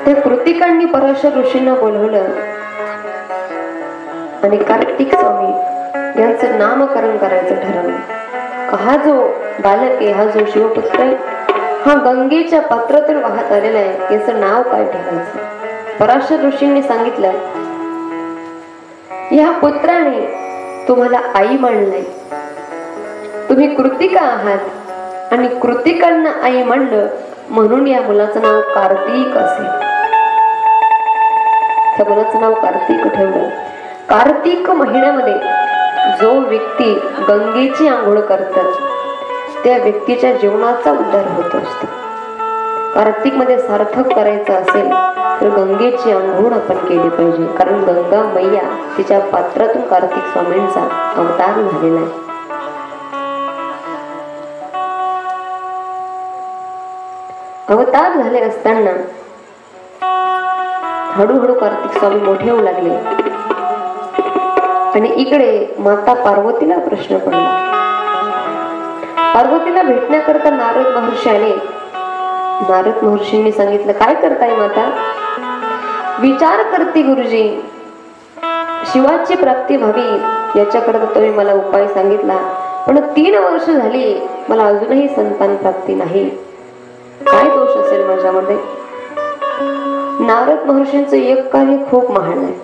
त्या कृतिकांनी पराशर ऋषींना बोलवलं आणि कार्तिक स्वामी यांचं नामकरण करायचं ठरवलं. हा जो बालक आहे, हा जो शिवपुत्र आहे, हा गंगेच्या पात्रातून वाहत आलेला आहे, याचं नाव काय ठेवायचं? पराशर ऋषींनी सांगितलं, या पुत्राने तुम्हाला आई मानलंय, तुम्ही कृतिका आहात आणि कृतिकांना आई मानलं, म्हणून या मुलाचं नाव कार्तिक असेल. त्या मुलाचं नाव कार्तिक ठेवलं. कार्तिक महिन्यामध्ये जो व्यक्ती गंगेची आंघोळ करतात, त्या व्यक्तीच्या जीवनाचा उद्धार होत असतो. कार्तिक मध्ये सार्थक करायचं असेल तर गंगेची आंघोळ आपण केली पाहिजे, कारण गंगा मैया तिच्या पात्रातून कार्तिक स्वामींचा अवतार झालेला आहे. अवतार झाले असताना हळूहळू कार्तिक स्वामी मोठे होऊ लागले आणि इकडे माता पार्वतीला प्रश्न पडला. पार्वतीला भेटण्याकरता नारद महर्षी आले. नारद महर्षींनी सांगितलं, काय करताय माता? विचार करते गुरुजी, शिवाची प्राप्ती व्हावी याच्याकरता तुम्ही मला उपाय सांगितला, पण 3 वर्ष झाली मला अजूनही संतान प्राप्ती नाही. काय दोष असेल माझ्यामध्ये? नारद महर्षींचं एक कार्य खूप महान आहे.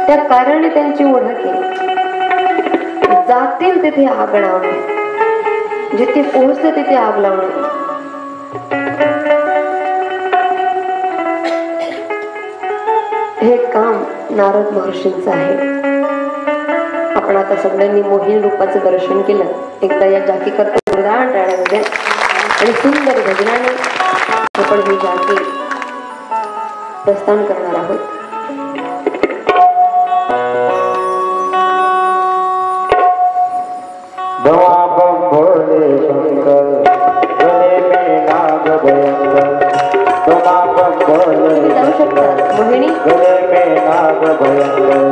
त्या कार्याने त्यांची ओळख आहे. जातील तिथे आग लावणे, जिथे पोहोचते तिथे आग लावणे. हे काम नारद महर्षींचं आहे. आपण आता सगळ्यांनी मोहिनी रूपाचं दर्शन केलं. एकदा या जाकी करता वरदान टाळ्यामध्ये आणि सुंदर भजनाने आपण ही जाकी प्रस्थान करणार आहोत. बम भोले शंकर गले में नाग भयंकर. बम भोले जाऊ शकतात मोहिनी. गले में नाग भयंकर.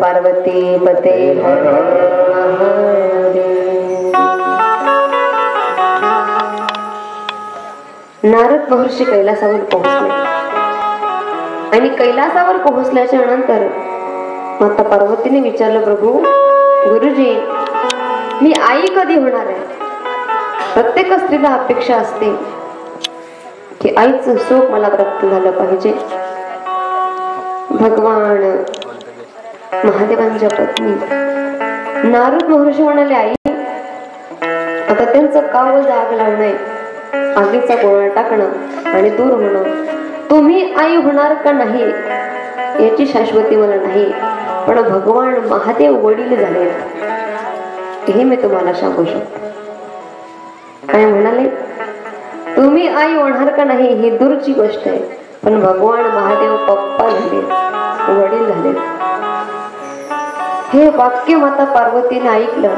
पार्वती पते नारद महर्षी कैलासावर पोहोचले आणि कैलासावर पोहोचल्याच्या नंतर माता पार्वतीने विचारलं, प्रभू गुरुजी, मी आई कधी होणार आहे? प्रत्येक स्त्रीला अपेक्षा असते की आईचं सुख मला प्राप्त झालं पाहिजे. भगवान महादेवांच्या पत्नी नारद महर्षी म्हणाले, आई आता त्यांचं कावळ आग लावणं, आगीचा गोळा टाकणं आणि दूर होणं, तुम्ही आई होणार का नाही याची शाश्वती मला नाही, पण भगवान महादेव वडील झाले हे मी तुम्हाला सांगू शकतो. काय म्हणाले? तुम्ही आई होणार का नाही ही दूरची गोष्ट आहे, पण भगवान महादेव पप्पा झाले, वडील झाले. हे वाक्य माता पार्वतीने ऐकलं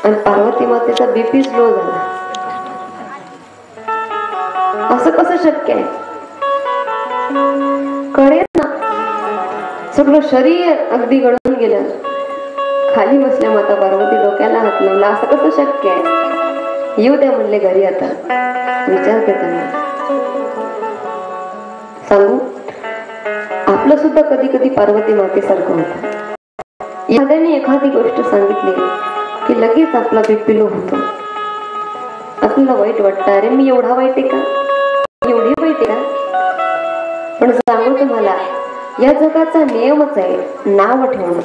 आणि पार्वती मातेचा बीपी स्लो झाला. असं कसं शक्य आहे? कळेल ना, सगळं शरीर अगदी गळून गेलं. खाली बसल्या माता पार्वती डोक्याला हात लावला. असं कसं शक्य आहे? येऊ द्या म्हणले घरी. आता विचारते त्यांना. सांगू, आपलं सुद्धा कधी कधी पार्वती मातेसारखं होतं. एखाद्याने एखादी गोष्ट सांगितली की लगेच आपला बीपी लो होतो. आपल्याला वाईट वाटतं, अरे मी एवढा वाईट आहे का, एवढी वाईट आहे का? पण सांगू तुम्हाला, या जगाचा नियमच आहे नाव ठेवणं.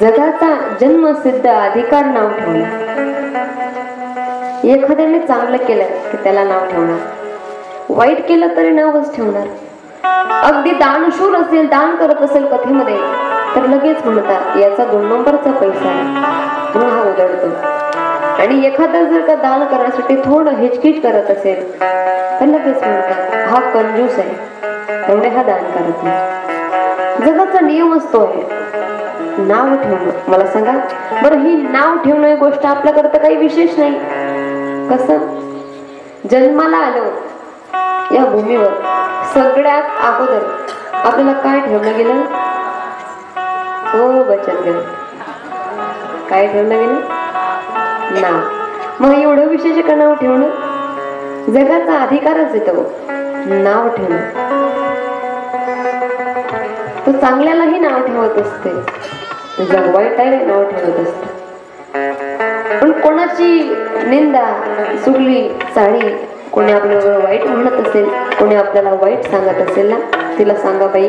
जगाचा जन्मसिद्ध अधिकार नाव ठेवणं. एखाद्याने चांगलं केलं की त्याला नाव ठेवणार, वाईट केलं तरी नावच ठेवणार. अगदी दानशूर असेल, दान करत असेल कथेमध्ये, तर लगेच म्हणतात याचा 2 नंबरचा पैसा आहे म्हणून हा उजळतो. आणि एखादा जर का दान करण्यासाठी थोडं हिचकिच करत असेल तर लगेच म्हणतात हा कंजूस आहे, त्यामुळे हा दान करत नाही. जगाचा नियम असतो आहे नाव ठेवणं. मला सांगा बरं, ही नाव ठेवणं ही गोष्ट आपल्याकरता काही विशेष नाही. कसं जन्माला आलो या भूमीवर, सगळ्यात अगोदर आपल्याला काय ठेवलं गेलं? हो बचत गट. काय ठेवलं गेलं? नाव. मग एवढं विशेष का नाव ठेवणं? जगाचा अधिकारच येतो नाव ठेवणं. तो चांगल्यालाही नाव ठेवत असते, जग वाईट आहे नाव ठेवत असते. पण कोणाची निंदा, चुगली, चाळी, कोणी आपल्याला वाईट म्हणत असेल, कोणी आपल्याला वाईट सांगत असेल ना, तिला सांगा बाई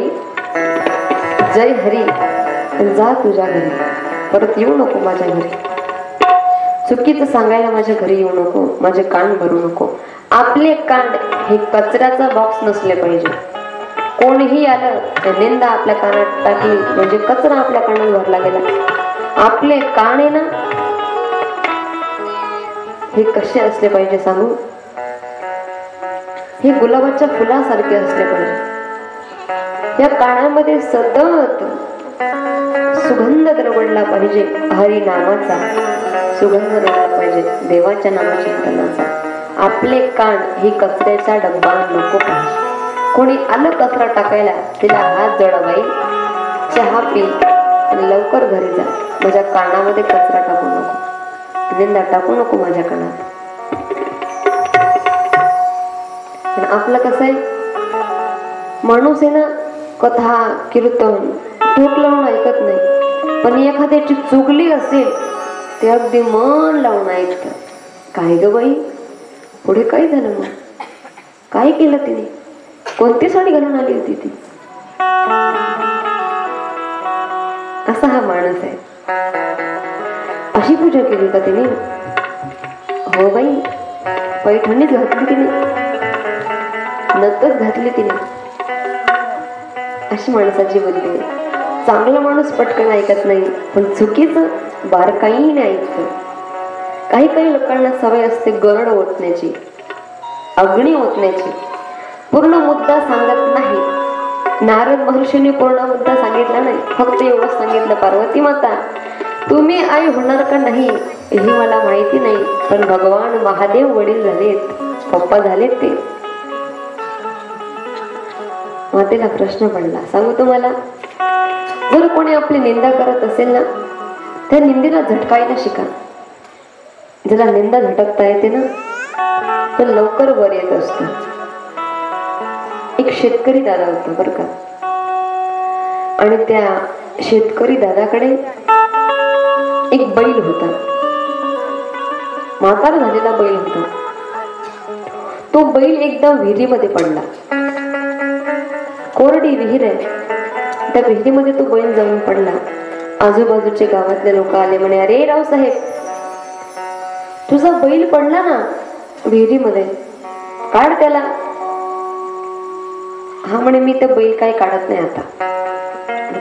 जय हरी, जा तुझ्या घरी, परत येऊ नको माझ्या घरी. चुकीचं सांगायला माझ्या घरी येऊ नको, माझे कान भरू नको. आपले कान हे कचऱ्याचा बॉक्स नसले पाहिजे. कोणीही आलं निंदा आपल्या कानात टाकली म्हणजे कचरा आपल्या कानात भरला गेला. आपले कान आहे ना, हे कसे असले पाहिजे सांगू? हे गुलाबाच्या फुलासारखे असले पाहिजे. या कानामध्ये सतत सुगंध दरवळला पाहिजे, हरी नामाचा सुगंध दरवळला पाहिजे, देवाच्या नामचिंतनाचा. आपले कान ही कचऱ्याचा डब्बा नको पाहिजे. कोणी आलं कचरा टाकायला, तिला हात जोडा बाई, चहा पी, लवकर घरी जा, माझ्या कानामध्ये कचरा टाकू नको, निंदा टाकू नको माझ्या कानात. आपलं कसं आहे, माणूस आहे ना, कथा कीर्तन ठोक लावून ऐकत नाही, पण एखाद्याची चुकली असेल ते अगदी मन लावून ऐकत. काय ग बाई, पुढे काय झालं, मग काय केलं तिने, कोणती साडी घालून आली होती ती, असा हा माणूस आहे. अशी पूजा केली का तिने? हो बाई, पैठणीच घातली तिने, नतच घातली तिने. अशी माणसाची बुद्धी. चांगला माणूस पटकन ऐकत नाही, पण चुकीचं बारकाईने ऐकतं. काही काही लोकांना सवय असते गरड ओतण्याची, अग्नी ओतण्याची. पूर्ण मुद्दा सांगत नाही. नारद महर्षींनी पूर्ण मुद्दा सांगितला नाही, फक्त एवढंच सांगितलं, पार्वती माता तुम्ही आई होणार का नाही हे मला माहिती नाही, पण भगवान महादेव वडील झालेत, पप्पा झालेत ते. मातेला प्रश्न पडला. सांगू तुम्हाला, जर कोणी आपली निंदा करत असेल ना, त्या निंदेला झटकायला शिका. ज्याला निंदा झटकता येते ना, तो लवकर वर येत असतो. एक शेतकरी दादा होता बरं का, आणि त्या शेतकरी दादाकडे एक बैल होता, म्हातारा झालेला बैल होता. तो बैल एकदा विहिरीमध्ये पडला. कोरडी विहीर आहे, त्या विहिरीमध्ये तो बैल जाऊन पडला. आजूबाजूचे गावातले लोक आले, म्हणे अरे रावसाहेब, तुझा बैल पडला ना विहिरीमध्ये, काढ त्याला. हा म्हणे मी तर बैल काही काढत नाही आता.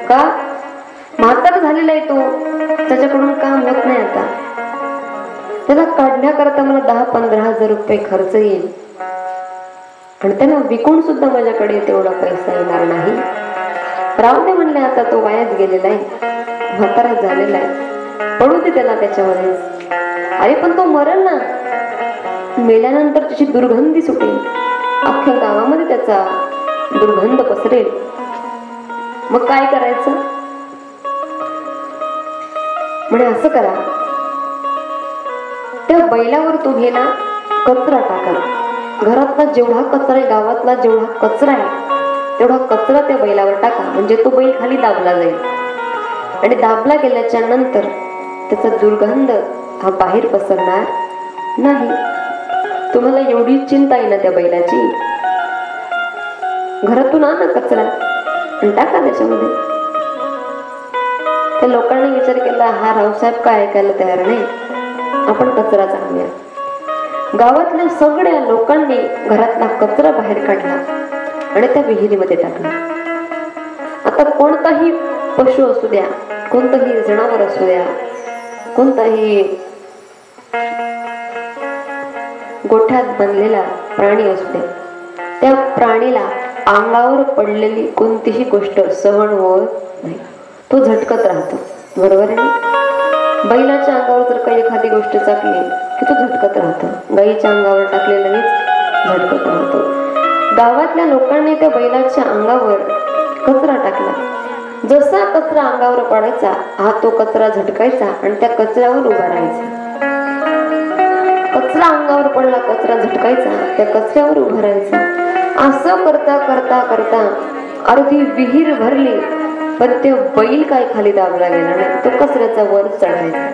का? म्हातारा झालेला आहे तो, त्याच्याकडून काम होत नाही आता. त्याला काढण्याकरता मला 10-15 हजार रुपये खर्च येईल. आणि त्यांना विकून सुद्धा माझ्याकडे तेवढा पैसा येणार नाही. रावते म्हणले आता तो वायाच गेलेला आहे, म्हातारा झालेला आहे, पडू दे त्याला त्याच्यामध्ये. अरे पण तो मरल ना, मेल्यानंतर त्याची दुर्गंधी सुटेल, अख्ख्या गावामध्ये त्याचा दुर्गंध पसरेल, मग काय करायचं. म्हणे असं करा, त्या बैलावर तुम्ही ना कचरा टाका. घरातला जेवढा कचरा आहे, गावातला जेवढा कचरा आहे तेवढा कचरा त्या बैलावर टाका, म्हणजे तो बैल खाली दाबला जाईल. आणि दाबला गेल्याच्या नंतर त्याचा दुर्गंध हा बाहेर पसरणार नाही. तुम्हाला एवढी चिंता आहे ना त्या बैलाची, घरातून आणा कचरा आणि टाका त्याच्यामध्ये. त्या लोकांनी विचार केला, हा रावसाहेब काय ऐकायला तयार नाही, आपण कचरा आणूया. गावातल्या सगळ्या लोकांनी घरातला कचरा बाहेर काढला आणि त्या विहिरीमध्ये टाकला. आता कोणताही पशु असू द्या, कोणतंही जनावर असू द्या, कोणताही गोठ्यात बांधलेला प्राणी असू द्या, त्या प्राणीला अंगावर पडलेली कोणतीही गोष्ट सहन होत नाही, तो झटकत राहतो. बरोबर आहे ना. बैलाच्या अंगावर जर काही एखादी गोष्ट टाकली की तो झटकत राहतो, गाईच्या अंगावर टाकलेलं झटकत राहतो. गावातल्या लोकांनी त्या बैलाच्या अंगावर कचरा टाकला. जसा कचरा अंगावर पडायचा हा तो कचरा झटकायचा आणि त्या कचऱ्यावर उभा राहायचा. कचरा अंगावर पडला, कचरा झटकायचा, त्या कचऱ्यावर उभा राहायचा. असं करता करता करता अर्धी विहीर भरली, पण ते बैल काय खाली दाबला गेला नाही, तो कचऱ्याचा वर चढायचा,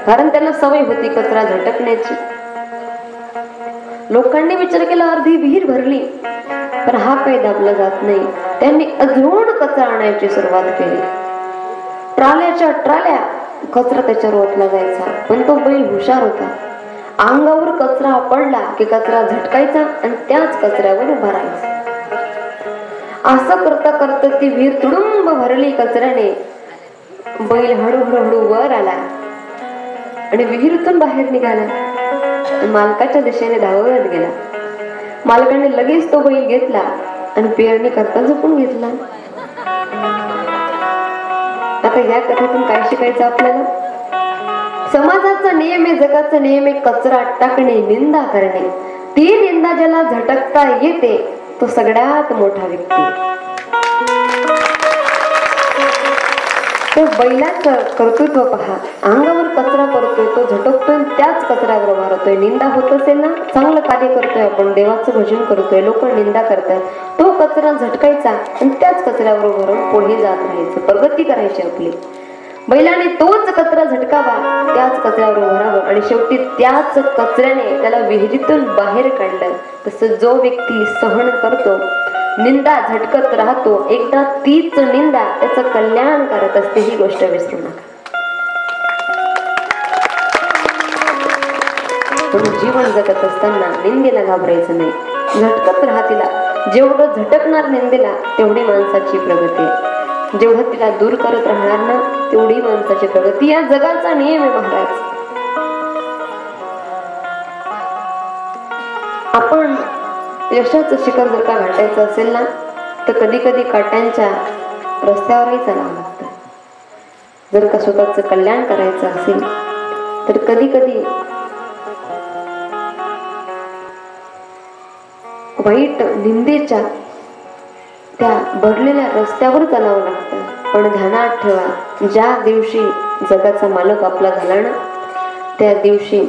कारण त्याला सवय होती कचरा झटकण्याची. लोकांनी विचार केला, अर्धी विहीर भरली पण हा काही दाबला जात नाही. त्यांनी अजून कचरा आणायची सुरुवात केली. ट्राल्याच्या ट्राल्या कचरा त्याच्यावर ओतला जायचा, पण तो बैल हुशार होता. अंगावर कचरा पडला की कचरा झटकायचा आणि त्याच कचऱ्यावर उभा राहायचा. असं करता करता ती विहीर तुडुंब भरली कचऱ्याने. बैल हळूहळू वर आला आणि विहिरीतून बाहेर निघाला, मालकाच्या दिशेने धावत गेला. मालकाने लगेच तो बैल घेतला आणि पेरणी करता जपून घेतला. आता या कथेतून काय शिकायचं आपल्याला. समाजाचा नियम आहे, जगाचा नियम आहे, कचरा टाकणे, निंदा करणे. ती निंदा ज्याला झटकता येते तो सगळ्यात मोठा व्यक्ती. त्या बैलाचं कर्तृत्व पहा. अंगावर कचरा पडतोय, तो झटकतोय, त्याच कचऱ्यावर उभा राहतोय. निंदा होत असेल ना, चांगलं कार्य करतोय आपण, देवाचं भजन करतोय, लोक निंदा करतायत, तो कचरा झटकायचा आणि त्याच कचऱ्यावर उभं राहून पुढे जात राहायचं, प्रगती करायची आपली. बैलाने तोच कचरा झटकावा, त्याच कचऱ्यावर उभं राहावं आणि शेवटी त्याच कचऱ्याने त्याला विहिरीतून बाहेर काढलं. तसं जो व्यक्ती सहन करतो, निंदा झटकत राहतो, एकदा तीच निंदा त्याचं कल्याण करत असते, ही गोष्ट विसरू नका. तुम्ही जीवन जगत असताना निंदेला घाबरायचं नाही, झटकत राहा तिला. जेवढं झटकणार निंदेला तेवढी माणसाची प्रगती, जेवढं तिला दूर करत राहणार ना तेवढी माणसाची प्रगती. या जगाचा नियम आहे महाराज. आपण यशाचं शिखर जर का गाठायचं असेल ना तर कधी कधी काट्यांच्या रस्त्यावरही चालावं लागतं. जर का स्वतःचं कल्याण करायचं असेल तर कधी कधी वाईट निंदेच्या त्या भरलेल्या रस्त्यावर चालावं लागतं. पण ध्यानात ठेवा, ज्या दिवशी जगाचा मालक आपला झाला ना त्या दिवशी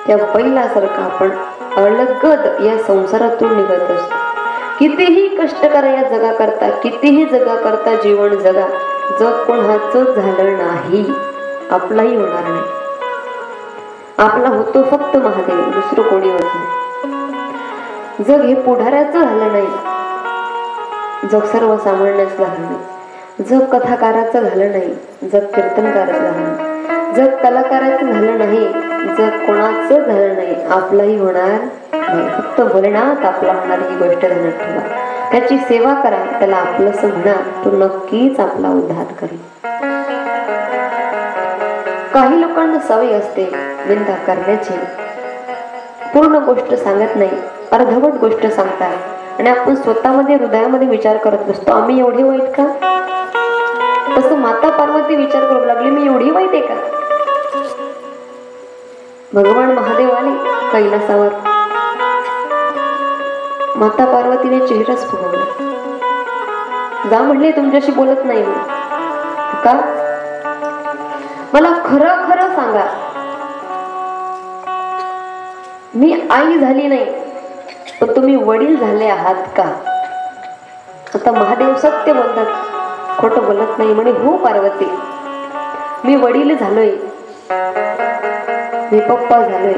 त्या बैलासारखं आपण अलगद या संसारातून निघत असतो. कितीही कष्ट करा या जगाकरता, कितीही जगाकरता जीवन जगा, जग कोणाचं झालं नाही, आपलाही होणार नाही. आपला होतो फक्त महादेव, दुसरं कोणी होत नाही. जग हे पुढाऱ्याचं झालं नाही, जग सर्वसामान्याचं झालं नाही, जग कथाकाराचं झालं नाही, जग कीर्तनकाराचं झालं नाही, जग कलाकाराचं झालं नाही, जग कोणाचं झालं नाही, आपलाही होणार नाही. फक्त भोलेनाथ आपला होणार ही गोष्ट ध्यानात ठेवा. त्याची सेवा करा, त्याला आपलंसं म्हणा, तो नक्कीच आपला उद्धार करेल. काही लोकांना सवय असते निंदा करण्याची, पूर्ण गोष्ट सांगत नाही, अर्धवट गोष्ट सांगतात आणि आपण स्वतःमध्ये हृदयामध्ये विचार करत बसतो, आम्ही एवढे वाईट का? तसं माता पार्वती विचार करू लागली, मी एवढी वाईट आहे का? भगवान महादेव आले कैलासावर, माता पार्वतीने चेहराच फुगवला. जा म्हणले, तुमच्याशी बोलत नाही मी. का? मला खरं खरं सांगा, मी आई झाली नाही पण तुम्ही वडील झाले आहात का? आता महादेव सत्य बोलतात, खोटं बोलत नाही. म्हणे, हो पार्वती, मी वडील झालोय, मी पप्पा झालोय.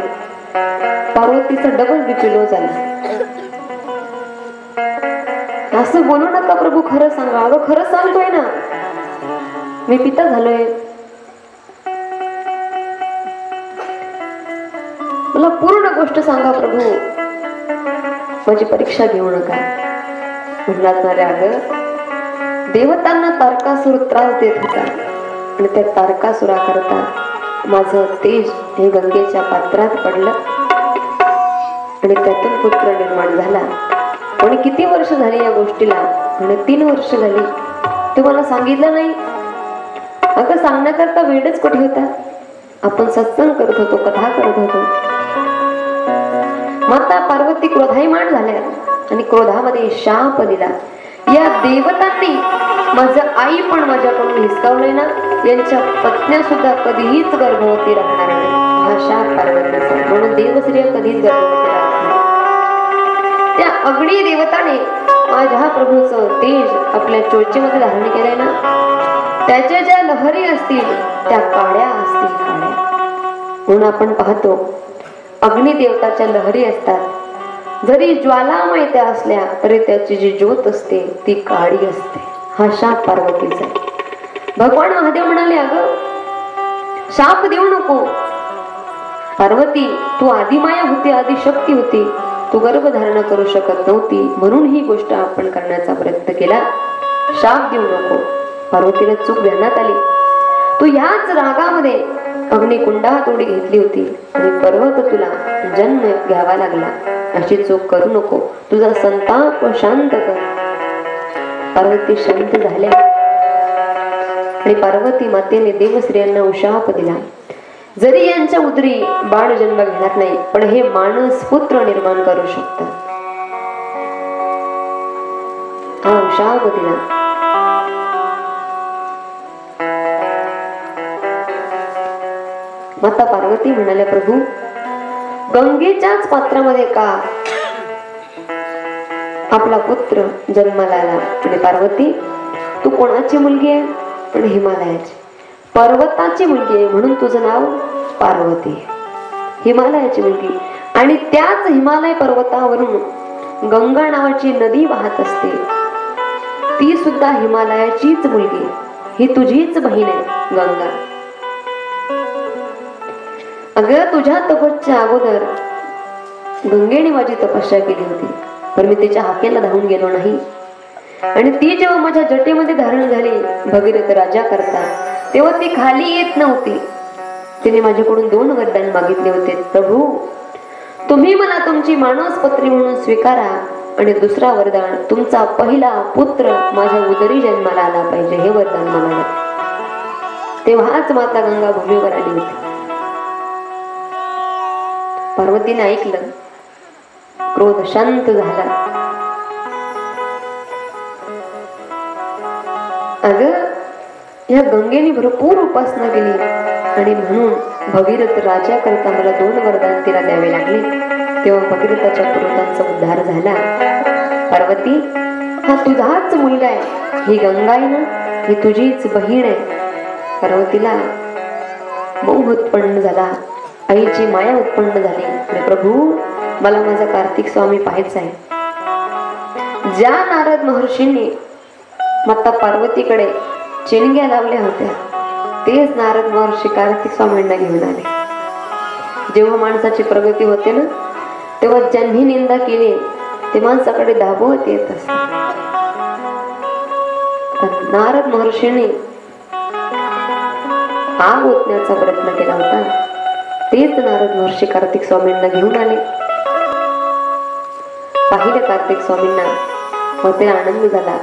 पार्वतीचा डबल बीपी लो झाला. असं बोलू नका प्रभू, खरं सांगा. अगं खरं सांगतोय ना, मी पिता झालोय. मला पूर्ण गोष्ट सांगा प्रभू, माझी परीक्षा घेऊ नका. म्हणलात ना रे, अगं देवतांना तारकासुर त्रास देत होता आणि त्या तारकासुरा करता माझं तेज हे गंगेच्या पात्रात पडलं आणि त्यातून पुत्र निर्माण झाला. आणि किती वर्ष झाली या गोष्टीला? आणि 3 वर्ष झाली. तुम्हाला सांगितलं नाही? अगं सांगण्याकरता वेळच कुठे होता? आपण सत्संग करत होतो, कथा करत होतो. माता पार्वती क्रोधायमान झाल्या आणि क्रोधामध्ये शाप दिला. या देवतांनी माझं आई पण माझ्याकडून हिसकावलंय ना, यांच्या पत्न्या सुद्धा कधीच गर्भवती राहणार नाही. हा शाप पार्वतीचा. म्हणून देवश्री कधीच गर्भवती राहणार नाही. त्या अग्नी देवताने माझ्या प्रभूचं तेज आपल्या चोचीमध्ये धारण केलंय ना, त्याच्या ज्या लहरी असतील त्या काळ्या असतील, काळ्या. म्हणून आपण पाहतो अग्निदेवताच्या लहरी असतात. जरी ज्वालामय त्या असल्या तरी त्याची जी ज्योत असते ती काळी असते. हा शाप पार्वतीचा. भगवान महादेव म्हणाले, अगं शाप देऊ नको पार्वती, तू आदिमाया होती, आदिशक्ती होती, तू गर्भधारण करू शकत नव्हती, म्हणून ही गोष्ट आपण करण्याचा प्रयत्न केला. शाप देऊ नको. पार्वतीला चूक ध्यानात आली. तू ह्याच रागामध्ये अग्निकुंडात उडी घेतली होती आणि पर्वत तुला जन्म घ्यावा लागला. अशी चूक करू नको. तुझा संताप शांत कर. पार्वती शांत झाल्या आणि पार्वती मातेने देवश्रियांना उशाप दिला. जरी यांच्या उदरी बाळ जन्म घेणार नाही, पण हे माणस पुत्र निर्माण करू शकतात. हा उशाप दिला. माता पार्वती म्हणाल्या, प्रभू गंगेच्याच पात्रामध्ये का आपला पुत्र जन्माला आला? आणि पार्वती, तू कोणाची मुलगी आहे? पण हिमालयाची, पर्वताची मुलगी आहे, म्हणून तुझं नाव पार्वती. हिमालयाची मुलगी. आणि त्याच हिमालय पर्वतावरून गंगा नावाची नदी वाहत असते. ती सुद्धा हिमालयाचीच मुलगी. ही तुझीच बहीण आहे गंगा. अगं तुझ्या तपस्या अगोदर गंगेने माझी तपस्या केली होती, पण मी तिच्या हाकेला धावून गेलो नाही. आणि ती जेव्हा माझ्या जटेमध्ये धारण झाली भगीरथ राजा करता, तेव्हा ती खाली येत नव्हती. तिने माझ्याकडून 2 वरदान मागितले होते. प्रभू, तुम्ही मला तुमची मानसपत्री म्हणून स्वीकारा, आणि दुसरा वरदान, तुमचा पहिला पुत्र माझ्या उदरी जन्माला आला पाहिजे, हे वरदान मला. तेव्हाच माता गंगा भूमीवर आली होती. पार्वतीने ऐकलं, क्रोध शांत झाला. अगं या गंगेने भरपूर उपासना केली आणि म्हणून भगीरथ राजा करता मला 2 वरदान तिला द्यावे लागले. तेव्हा भगीरथाच्या पुरोतांचा उद्धार झाला. पार्वती, हा तुझाच मुलगा आहे, ही गंगा आहे ना, ही तुझीच बहीण आहे. पार्वतीला मोह उत्पन्न झाला, आईची माया उत्पन्न झाली. आणि प्रभू, मला माझा कार्तिक स्वामी पाहायचा आहे. ज्या नारद महर्षींनी माता पार्वतीकडे चिणग्या लावल्या होत्या, तेच नारद महर्षी कार्तिक स्वामींना घेऊन आले. जेव्हा माणसाची प्रगती होते ना, तेव्हा ज्यांनी निंदा केली ते माणसाकडे धाबवत येत असतात. नारद महर्षींनी आग ओतण्याचा प्रयत्न केला होता, तेच नारद महर्षी कार्तिक स्वामींना घेऊन आले. पाहिलं कार्तिक स्वामींना व ते आनंद झाला.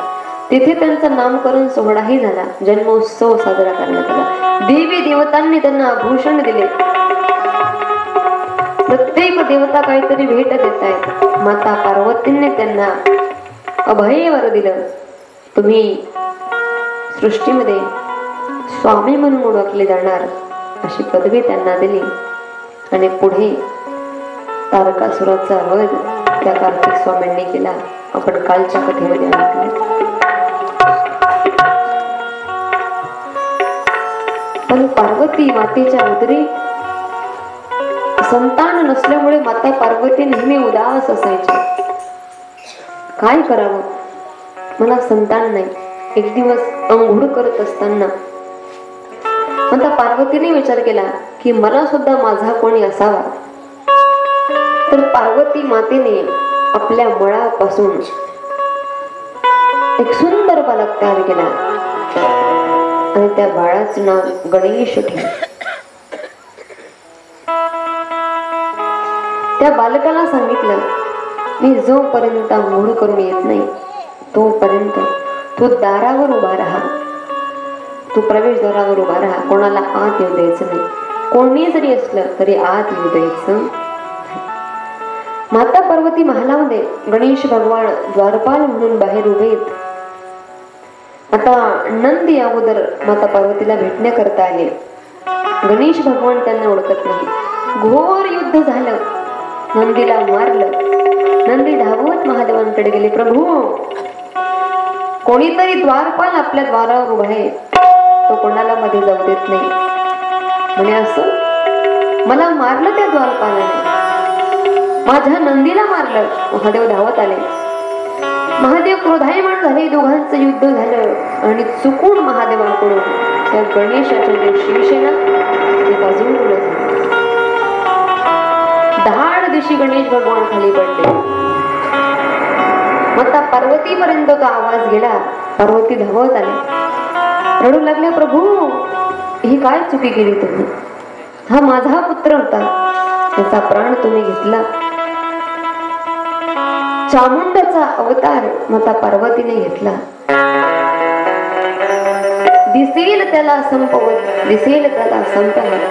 तिथे त्यांचा नामकरण सोहळाही झाला. जन्मोत्सव साजरा करण्यात आला. देवी देवतांनी त्यांना आभूषण दिले. प्रत्येक देवता काहीतरी भेट देत आहेत. माता पार्वतींनी त्यांना अभय वर दिलं. तुम्ही सृष्टीमध्ये स्वामी म्हणून ओळखले जाणार अशी पदवी त्यांना दिली. आणि पुढे तारकासुराचा वध त्या कार्तिक स्वामींनी केला. आपण कालच्या कथेमध्ये ऐकले. पण पार्वती मातेच्या उदरी संतान नसल्यामुळे माता पार्वती नेहमी उदास असायची. काय करावं, मला संतान नाही. एक दिवस अंघोळ करत असताना माता पार्वतीने विचार केला की मला सुद्धा माझा कोणी असावा. तर पार्वती मातेने आपल्या मळापासून एक सुंदर बालक तयार केला आणि त्या बाळाचं नाव गणेश ठेवलं. त्या बालकाला सांगितलं मी जोपर्यंत अंघोळ करून येत नाही तोपर्यंत तू दारावर उभा राहा. तू प्रवेशद्वारावर उभा राहा. कोणाला आत येऊ द्यायचं नाही. कोणी जरी असलं तरी आत येऊ द्यायचं. माता पार्वती महालामध्ये गणेश भगवान द्वारपाल म्हणून बाहेर उभे आहेत. आता नंदी अगोदर माता पार्वतीला भेटण्याकरता आले. गणेश भगवान त्यांना ओळखत नाही. घोर युद्ध झालं. नंदीला मारलं. नंदी धावत महादेवांकडे गेले. प्रभू, कोणीतरी द्वारपाल आपल्या द्वारावर उभा आहे. तो कोणाला मध्ये जाऊ देत नाही. म्हणे असं मला मारलं त्या द्वारपालाने. माझ्या नंदीला मारलं. महादेव धावत आले. महादेव क्रोधायमान झाले. दोघांचं युद्ध झालं आणि चुकून महादेवांकडून त्या गणेशाच्या जे शीश आहे ना ते बाजून झालं. दहाड दिवशी गणेश भगवान खाली पडले. माता पार्वती पर्यंत तो आवाज गेला. पार्वती धावत आले. रडू लागल्या, प्रभू ही काय चुकी केली तुम्ही. हा माझा पुत्र होता. त्याचा प्राण तुम्ही घेतला. चामुंडाचा अवतार माता पार्वतीने घेतला. दिसेल त्याला संपवत, दिसेल त्याला संपवत.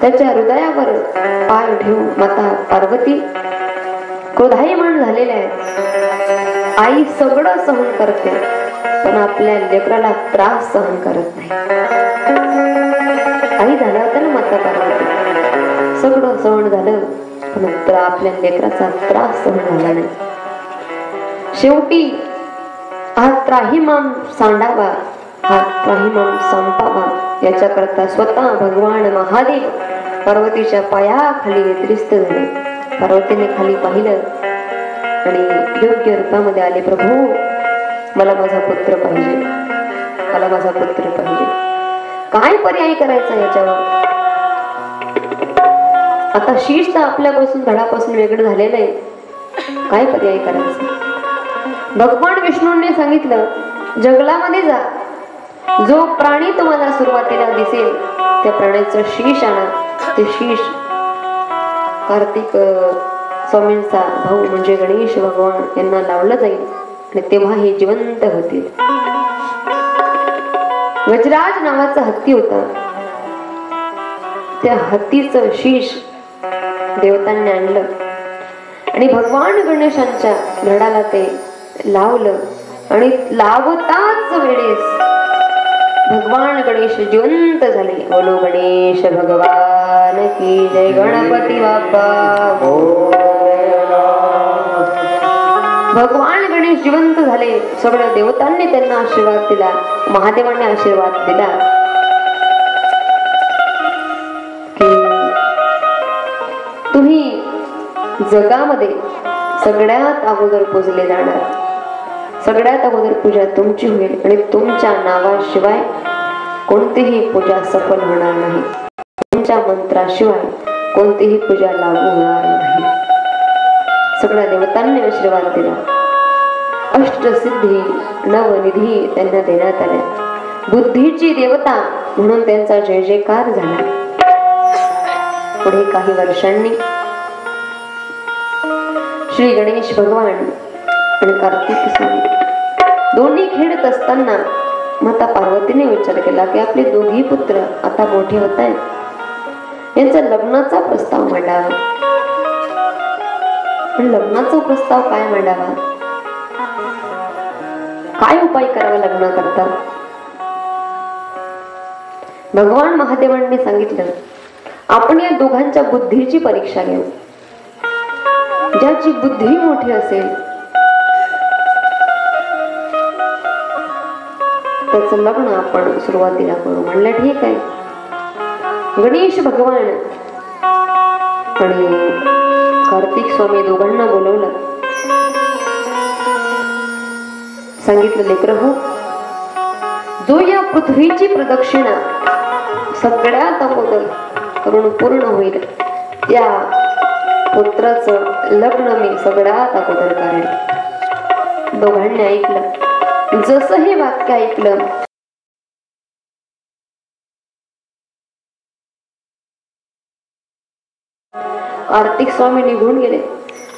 त्याच्या हृदयावर पाय ठेवून माता पार्वती क्रोधायमान झालेल्या आहेत. आई सगळं सहन करते पण आपल्या लेकराला त्रास सहन करत नाही. आई झाल्या होत्या ना माता पार्वती. सगळं सहन झालं पण आपल्या लेकराचा त्रास सहन झाला नाही. शेवटी हा त्राहिमाम सांडावा, हा त्राहिमाम संपावा याच्याकरता स्वतः भगवान महादेव पार्वतीच्या पायाखाली निद्रिस्त झाले. पार्वतीने खाली पाहिलं आणि योग्य रूपामध्ये आले. प्रभू, मला माझा पुत्र पाहिजे. मला माझा पुत्र पाहिजे. काय पर्याय करायचा याच्यावर. आता शीश तर आपल्यापासून धडापासून वेगळं झालेलं आहे. काय पर्याय करायचा. भगवान विष्णूंनी सांगितलं जंगलामध्ये जा. जो प्राणी तुम्हाला सुरुवातीला दिसेल त्या प्राण्याचं शीश आणा. ते शीश कार्तिक स्वामींचा भाऊ म्हणजे गणेश भगवान यांना लावलं जाईल आणि तेव्हा हे जिवंत होतील. वज्राज नावाचा हत्ती होता. त्या हत्तीचं शीश देवतांनी आणलं आणि भगवान गणेशांच्या धडाला ते लावलं आणि लावताच वेळेस भगवान गणेश जिवंत झाले. बोलो गणेश भगवान की जय. गणपती बाप्पा. भगवान गणेश जिवंत झाले. सगळ्या देवतांनी त्यांना आशीर्वाद दिला. महादेवांनी आशीर्वाद दिला की तुम्ही जगामध्ये सगळ्यात अगोदर पूजले जाणार. सगळ्यात अगोदर पूजा तुमची होईल आणि तुमच्या नावाशिवाय कोणतीही पूजा सफल होणार नाही. तुमच्या मंत्राशिवाय कोणतीही पूजा लागू होणार नाही. सगळ्या देवतांनी आशीर्वाद दिला. अष्टसिद्धी नवनिधी त्यांना देण्यात आल्या. बुद्धीची देवता म्हणून त्यांचा जय जयकार झाला. पुढे काही वर्षांनी श्री गणेश भगवान आणि कार्तिक स्वामी दोन्ही खेळत असताना माता पार्वतीने विचार केला की आपले दोघी पुत्र आता मोठे होत आहेत, यांचा लग्नाचा प्रस्ताव मांडावा. पण लग्नाचा प्रस्ताव काय मांडावा, काय उपाय करावा लग्नाकरता. भगवान महादेवांनी सांगितलं आपण या दोघांच्या बुद्धीची परीक्षा घेऊ. ज्याची बुद्धी मोठी असेल त्याचं लग्न आपण सुरुवातीला करू. म्हणलं ठीक आहे. गणेश भगवान आणि कार्तिक स्वामी दोघांना बोलवलं. सांगितलं लेकर हो, जो या पृथ्वीची प्रदक्षिणा सगळ्यात अगोदर करून पूर्ण होईल त्या पुत्राचं लग्न मी सगळ्यात अगोदर करेन. दोघांनी ऐकलं. जसं हे वाक्य ऐकलं कार्तिक स्वामी निघून गेले.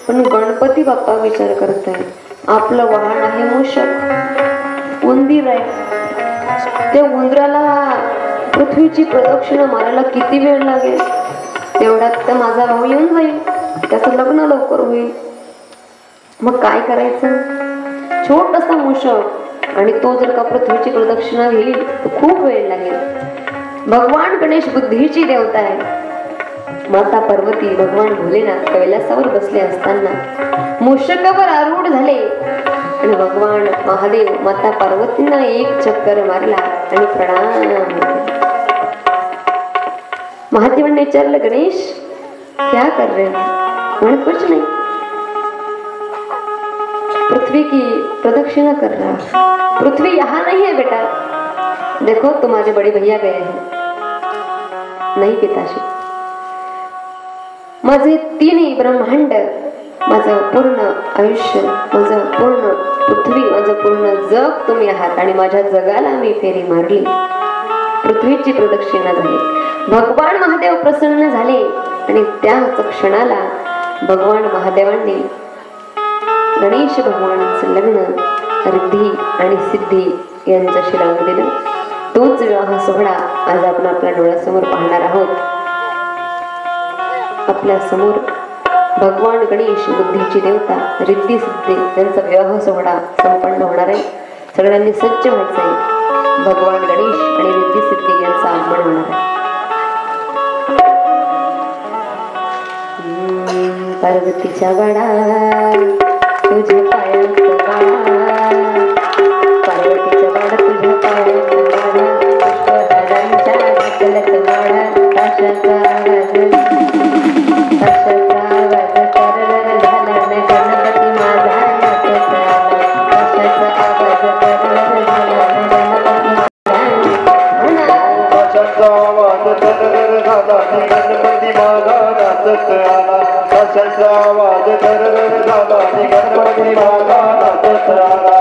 पण गणपती बाप्पा विचार करताय आपलं वाहन आहे मूषक, उंदीर आहे. त्या उंदराला पृथ्वीची प्रदक्षिणा मारायला किती वेळ लागेल, तेवढ्यात तर माझा भाऊ येऊन जाईल, त्याचं लग्न लवकर होईल. मग काय करायचं. छोटासा मूषक आणि तो जर का पृथ्वीची प्रदक्षिणा घेईल तर खूप वेळ लागेल. भगवान गणेश बुद्धीची देवता आहे. माता पार्वती भगवान भोलेनाथ कैलासावर बसले असताना मूषकावर आरूढ झाले आणि भगवान महादेव माता पार्वतींना एक चक्कर मारला आणि प्रणाम. महादेवांनी विचारलं गणेश क्या कर रहे हो. म्हणे कुछ नहीं, पृथ्वी की प्रदक्षिणा कर रहा. पृथ्वी यहाँ नहीं है बेटा, देखो तुम्हारे बड़े भैया गए हैं. नहीं पिताश्री, माझे तिन्ही ब्रह्मांड, माझं पूर्ण आयुष्य, माझं पूर्ण पृथ्वी, माझं पूर्ण जग तुम्ही आहात आणि माझ्या जगाला मी फेरी मारली, पृथ्वीची प्रदक्षिणा झाली. भगवान महादेव प्रसन्न झाले आणि त्याच क्षणाला भगवान महादेवांनी गणेश भगवानांचं लग्न रिद्धी आणि सिद्धी यांच्याशी लावून दिलं. तोच विवाह सोहळा आज आपण आपल्या डोळ्यासमोर पाहणार आहोत. आपल्या समोर भगवान गणेश बुद्धीची देवता रिद्धी सिद्धी यांचा विवाह सोहळा संपन्न होणार आहे. सगळ्यांनी सज्ज व्हायचं आहे. भगवान गणेश आणि रिद्धी सिद्धी यांचं आगमन होणार आहे. पार्वतीच्या वाडा तुझ्या पायात वाडा, पार्वतीच्या वाडा तुझ्या पायात वाडा, पुष्पहारांच्या ढकलत वाडा, ताशाचा आवाज तरर झाला न गणपती माझा नाचत आला. ताशाचा आवाज तरर झाला न गणपती माझा, ताशाचा आवाज तरर झाला न गणपती माझा नाचत आला. ताशाचा आवाज तरर झाला न गणपती माझा नाचत आला.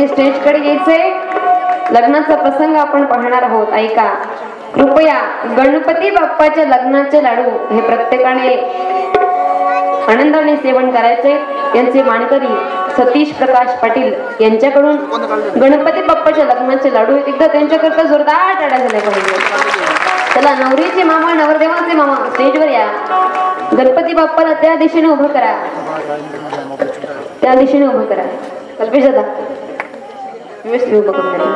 स्टेजकडे यायचंय. लग्नाचा प्रसंग आपण पाहणार आहोत. ऐका कृपया. गणपती बाप्पाच्या लग्नाचे लाडू हे प्रत्येकाने आनंदाने सेवन करायचे. यांचे मानकरी सतीश प्रकाश पाटील यांच्याकडून गणपती बाप्पाच्या लग्नाचे लाडू आहेत. एकदा त्यांच्याकरता जोरदार टाळ्या झाल्या पाहिजे. चला, नवरीचे मामा नवरदेवाचे मामा स्टेजवर या. गणपती बाप्पाला त्या दिशेने उभं करा. त्या दिशेने उभं करा. कल्पेश दादा व्यवस्थित उभं करून द्या.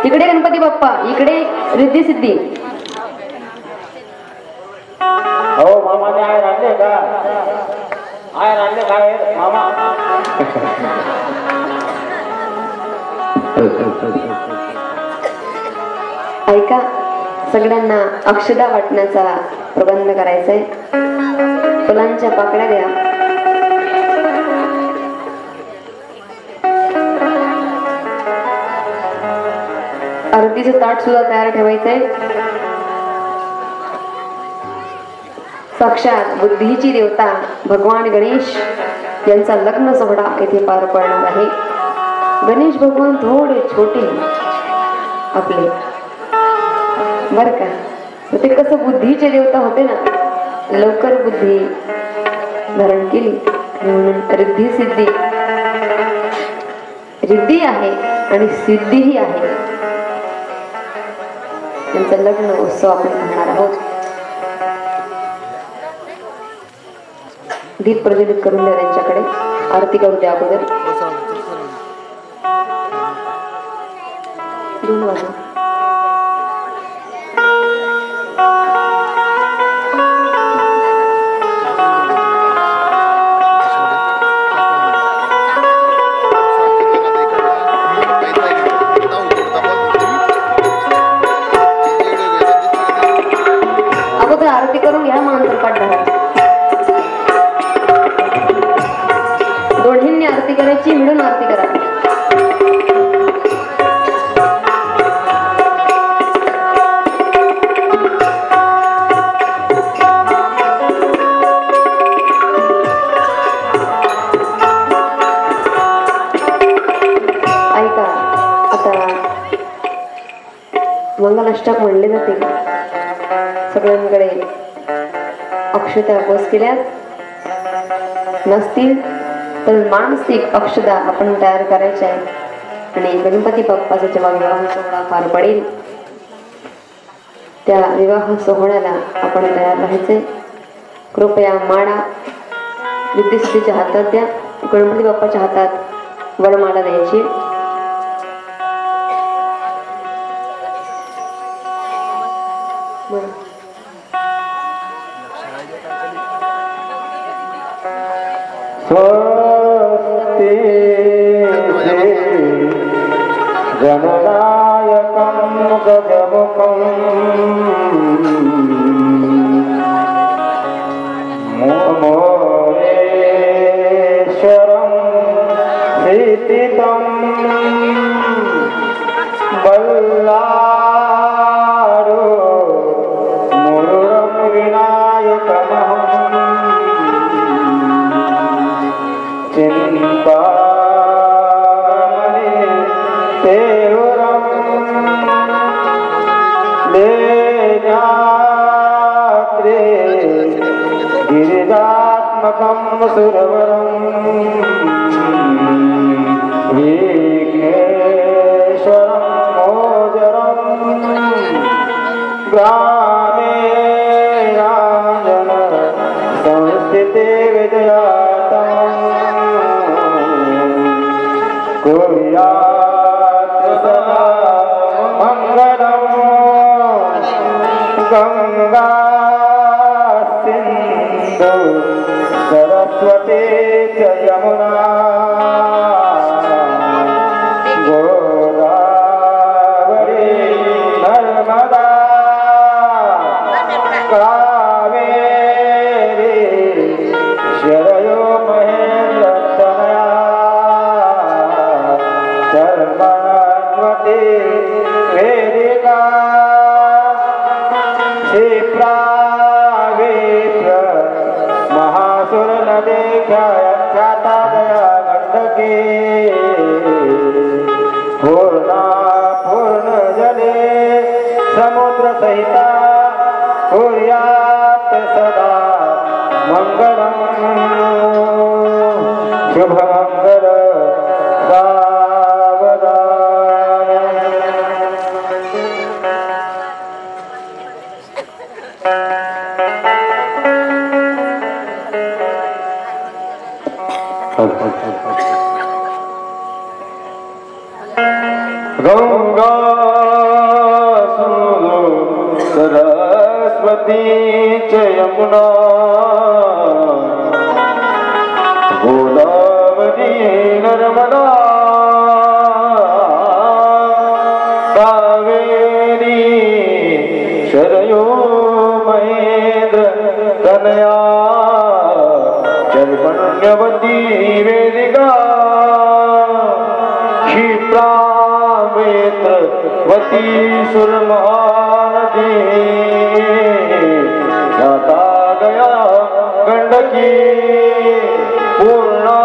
इकडे गणपती बाप्पा, इकडे रिद्धी सिद्धी. हो मामाने आय राहिले का? आय राहिले काय मामा? ऐका, सगळ्यांना अक्षदा वाटण्याचा प्रबंध करायचा आहे. फुलांच्या पाकळ्या द्या. आरतीचं ताट सुद्धा तयार ठेवायचंय. साक्षात बुद्धीची देवता भगवान गणेश यांचा लग्न सोहळा येथे पार पडणार आहे. गणेश भगवान थोडे छोटे आपले बर का. ते कसं बुद्धीचे देवता होते ना, लवकर बुद्धी धारण केली म्हणून रिद्धी सिद्धी. रिद्धी आहे आणि सिद्धीही आहे. त्यांचा लग्न उत्सव आपण पाहणार आहोत. दीप प्रज्वलित करून द्या त्यांच्याकडे. आरती करू द्या अगोदर. 2 वाजता आरती करून घ्या. मानकर पाठ धरा. दोन्हींनी आरती करायची, मिळून आरती करा. ऐका, आता मंगलाष्टक म्हणले जाते. सगळ्यांकडे अक्षता पोच केल्यात नसतील तर मानसिक अक्षता आपण तयार करायच्या आहे. आणि गणपती बाप्पाचा जेव्हा विवाह सोहळा पार पडेल त्या विवाह सोहळ्याला आपण तयार राहायचे. कृपया माळा रिद्धी हातात द्या. गणपती बाप्पाच्या हातात वरमाला द्यायची. स्वस्ति जननायकं गजमुखं मोरेश्वरं स्थितं बल्लारो मुरुरं विनायकमहं सुरवरं विघ्नेश्वरं मोजरं ग्रामे राजन संस्थिते विजयातमं कुर्यात् सदा मंगलं गंगा सिंधु सरस्वती च यमुना गोदावरी नर्मदा कावेरी शरयो महेन्द्रतनया चर्मण्वती वेदिका क्षिप्रा विप्र महासुर नदी ख्याता दया गंडकी पूर्णा पूर्ण जले समुद्र सहिता कुर्यात् सदा मंगलम शुभ मंगल गंगा सरस्वती च यमुना गोदावरी नर्मदा कावेरी शरयो महेन्द्र तनया चर्मण्यवती वेदिका क्षिप्रामेत्रवती सुरमहानदी ख्याता गया गंडकी पूर्णा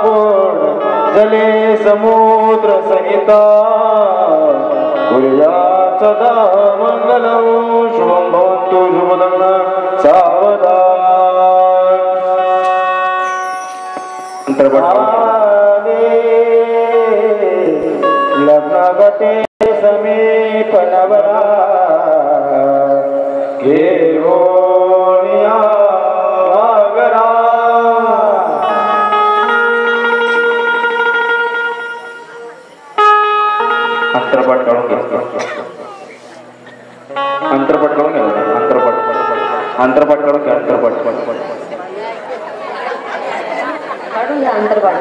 पूर्ण जले समुद्र सहिता कुर्यात् सदा मंगलं शुभं भवन्तु शुभदं सावधान लग्नगते समीपनवरा घेरोनिया वागरा अंतरपट करून घ्या अंतरपट करून घ्या अंतरपट करून घ्या अंतरपट काढून घ्या अंतर्भाग.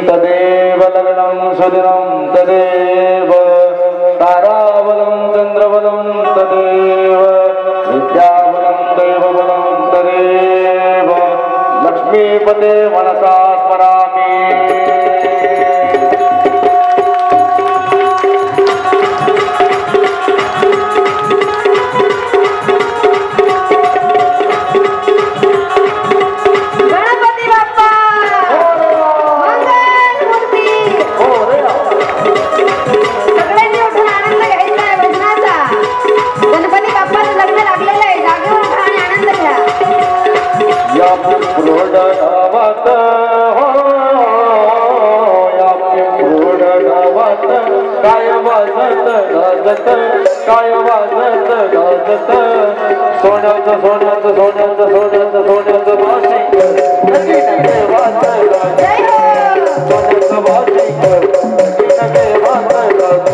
तदेव लग्नं सुदिनं तदेव ताराबलं चंद्रबलं तदेव विद्याबलं दैवबलं तदेव लक्ष्मीपते मनसा स्मरामि. काय वाजत गाजत सोन्याचं सोन्याचं सोन्याचं सोन्याचं सोन्याचं वासिंग नदी नगे वाजत सोन्याचं वासिंग नदी नगे वाजत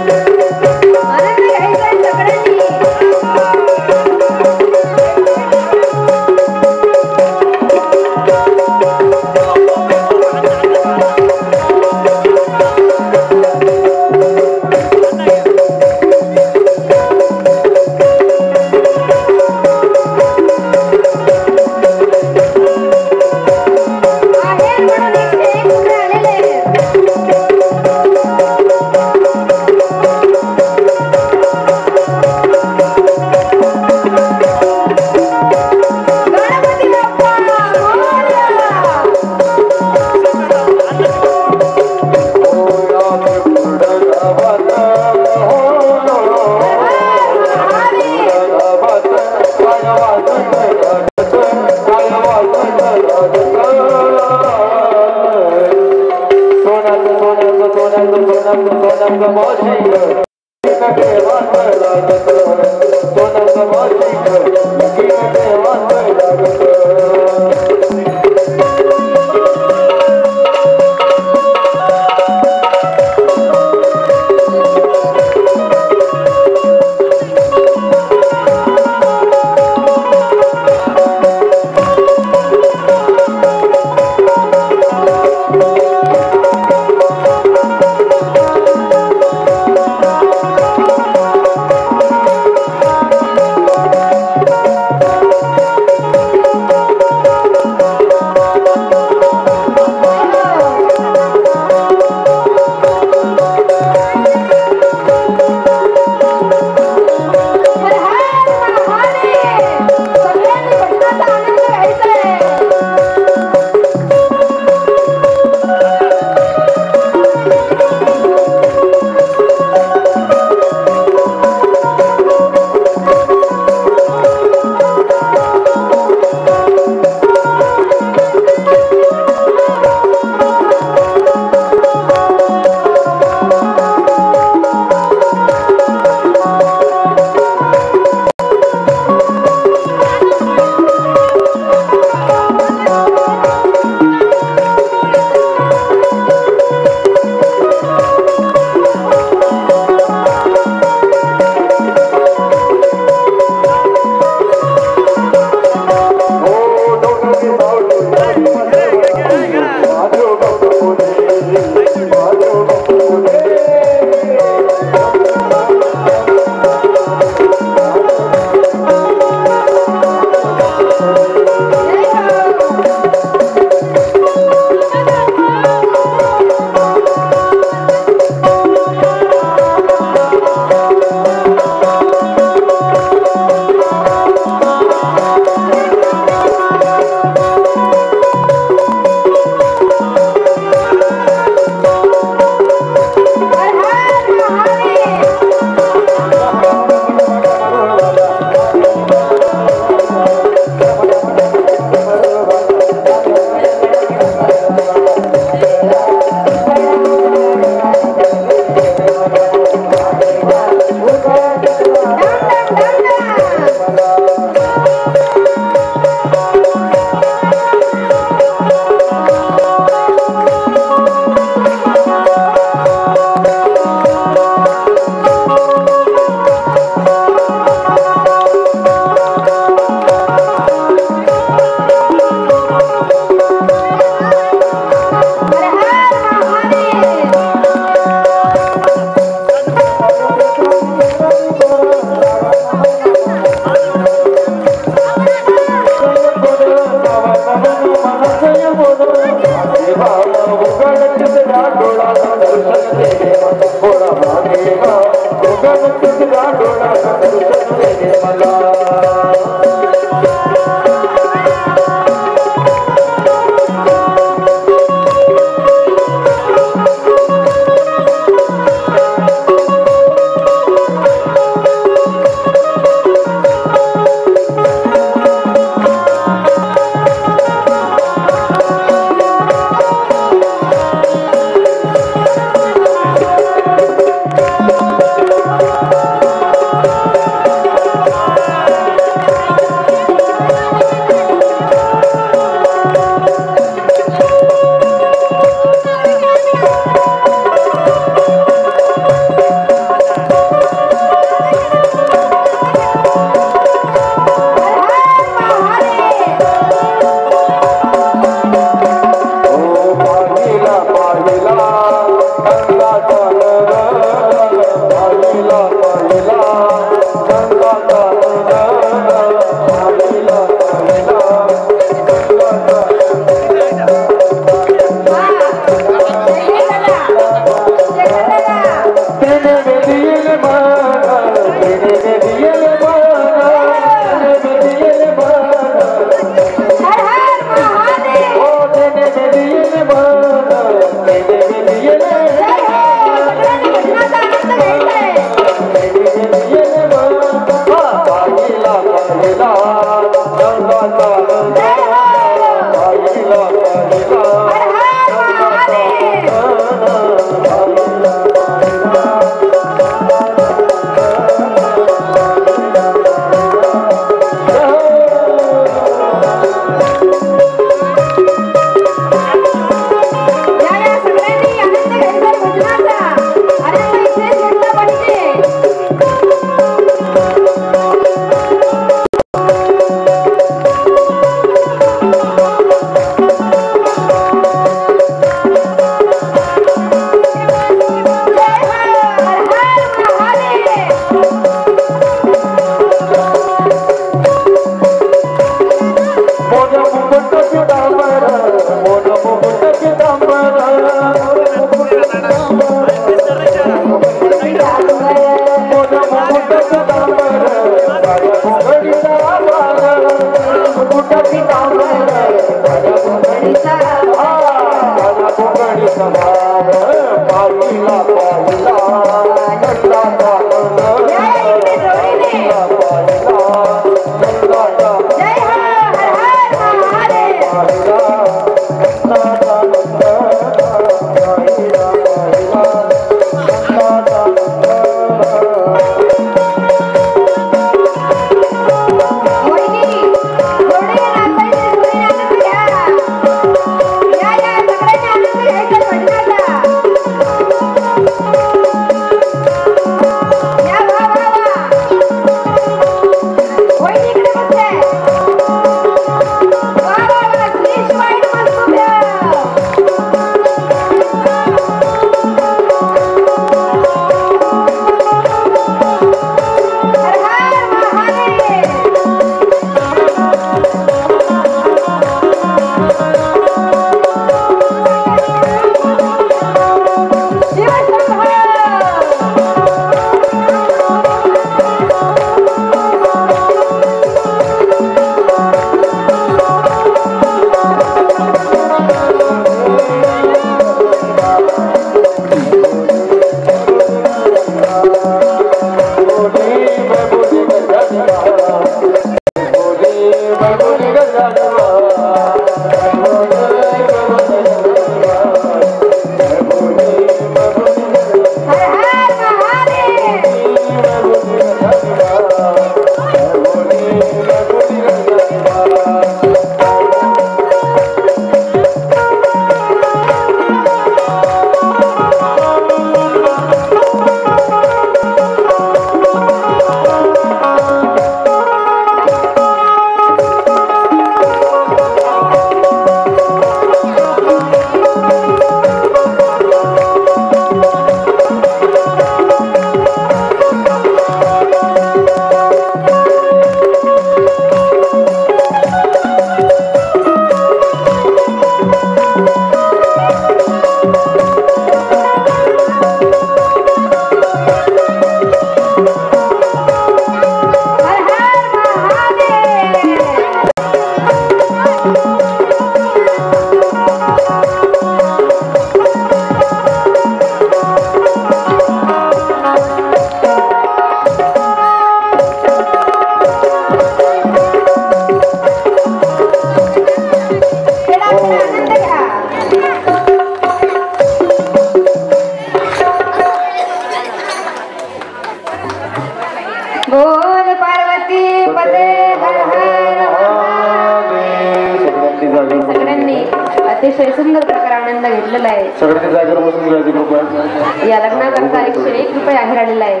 अतिशय सुंदर प्रकारे आनंद घेतलेला आहे. सगळ्यांनी जागेवर बसून घ्यायची कृपया. या लग्नाकरता 101 रुपये आहे आलेला आहे.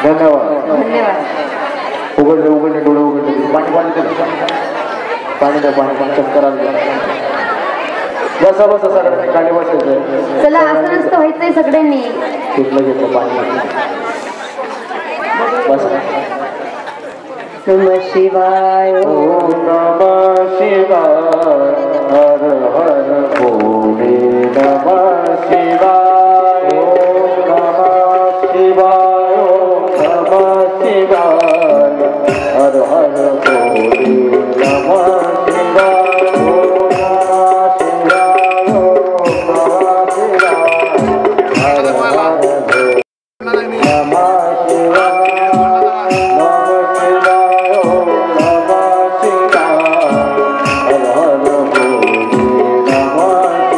धन्यवाद धन्यवाद. उघडले डोळे उघडले. पाणी द्या पाणी चक्कर आली. बसा सगळ्यांनी खाली बसायचं. चला असं नसतं व्हायचंय सगळ्यांनी. घेतलं पाणी. बसा. नमः शिवाय. ओम नमः शिवाय. हर हर भोले नमः शिवाय. ओम नमः शिवाय. ओम नमः शिवाय. हर हर भोले नमः शिवाय. ओम नमः शिवाय. ओम नमः शिवाय. हर हर भोले नमः शिवाय.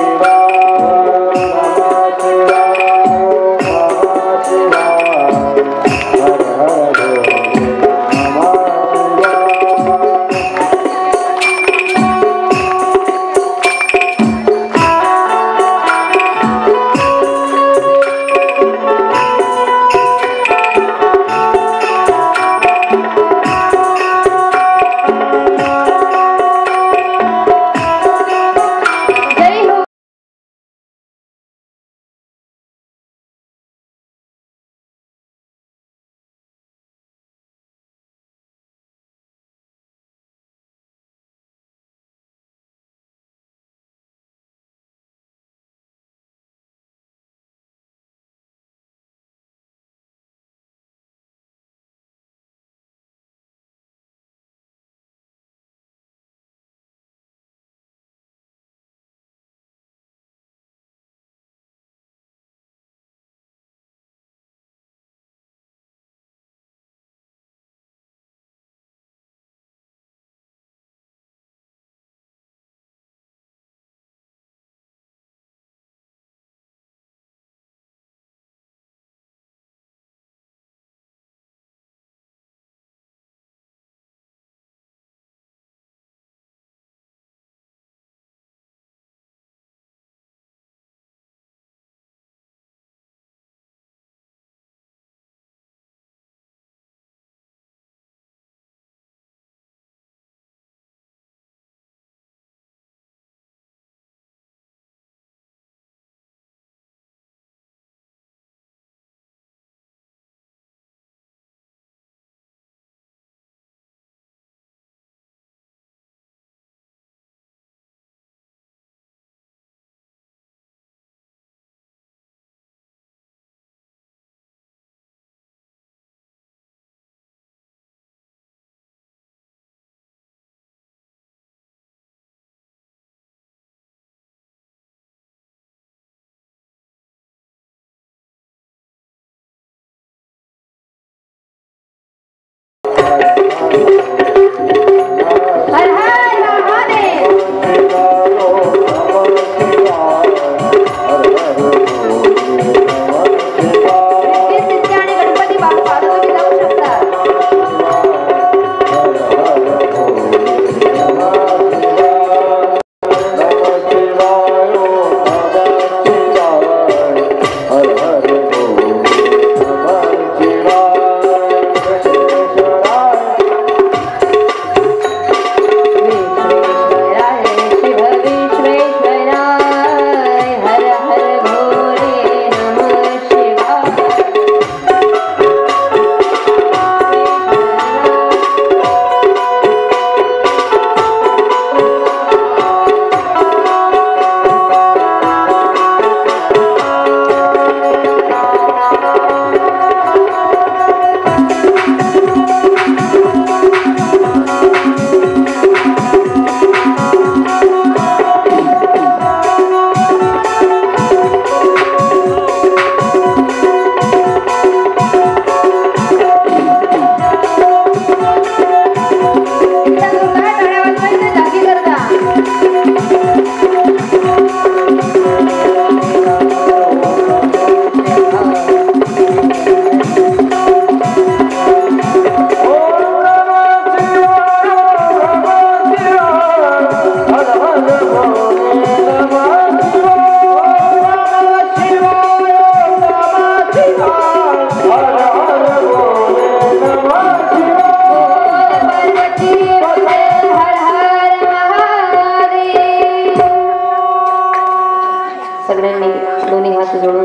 सगळ्यांनी दोन्ही हात जोडून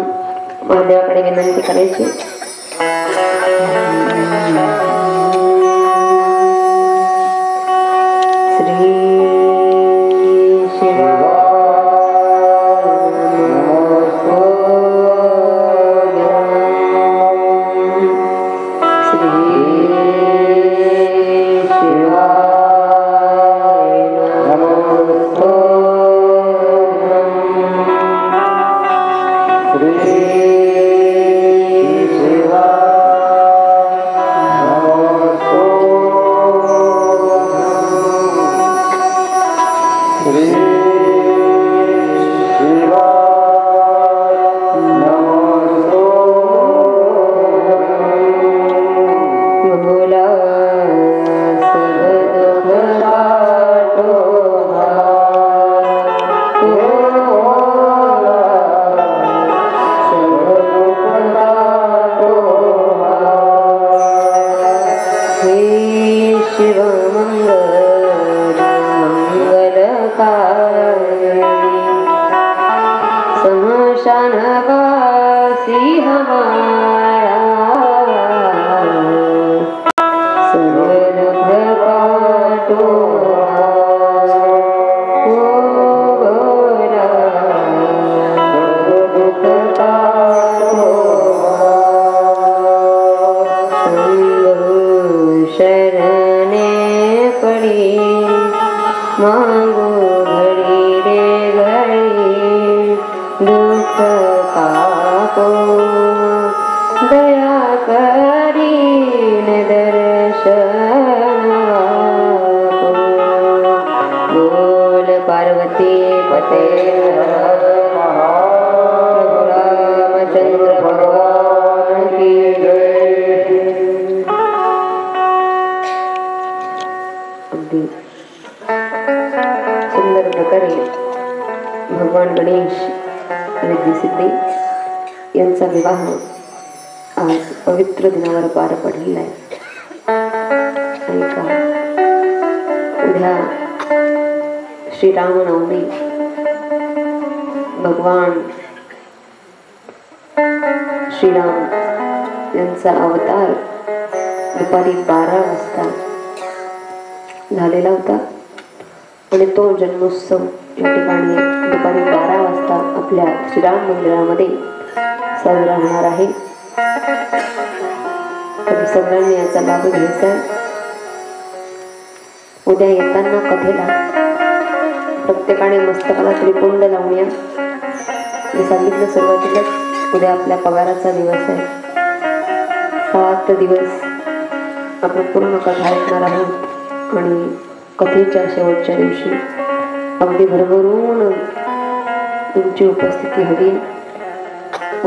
महादेवाकडे विनंती करायची. श्री शिवा सुंदर प्रकारे भगवान गणेश रिद्धी सिद्धी यांचा विवाह आज पवित्र दिनावर पार पडलेला आहे. आणि का उद्या श्रीरामनवमी भगवान श्रीराम यांचा अवतार दुपारी 12 वाजता झालेला होता आणि तो जन्मोत्सव या ठिकाणी दुपारी 12 वाजता आपल्या श्रीराम मंदिरामध्ये साजरा होणार आहे. तर सगळ्यांनी याचा लाभ घ्यायचा. उद्या येताना कथेला प्रत्येकाने मस्तकाला त्रिपुंड लावूया. मी सांगितलं सुरुवातीलाच उद्या आपल्या पगाराचा दिवस आहे. 7 दिवस आपण पूर्ण कथा ऐकणार आहोत आणि कथेच्या शेवटच्या दिवशी अगदी भरभरून तुमची उपस्थिती हवी.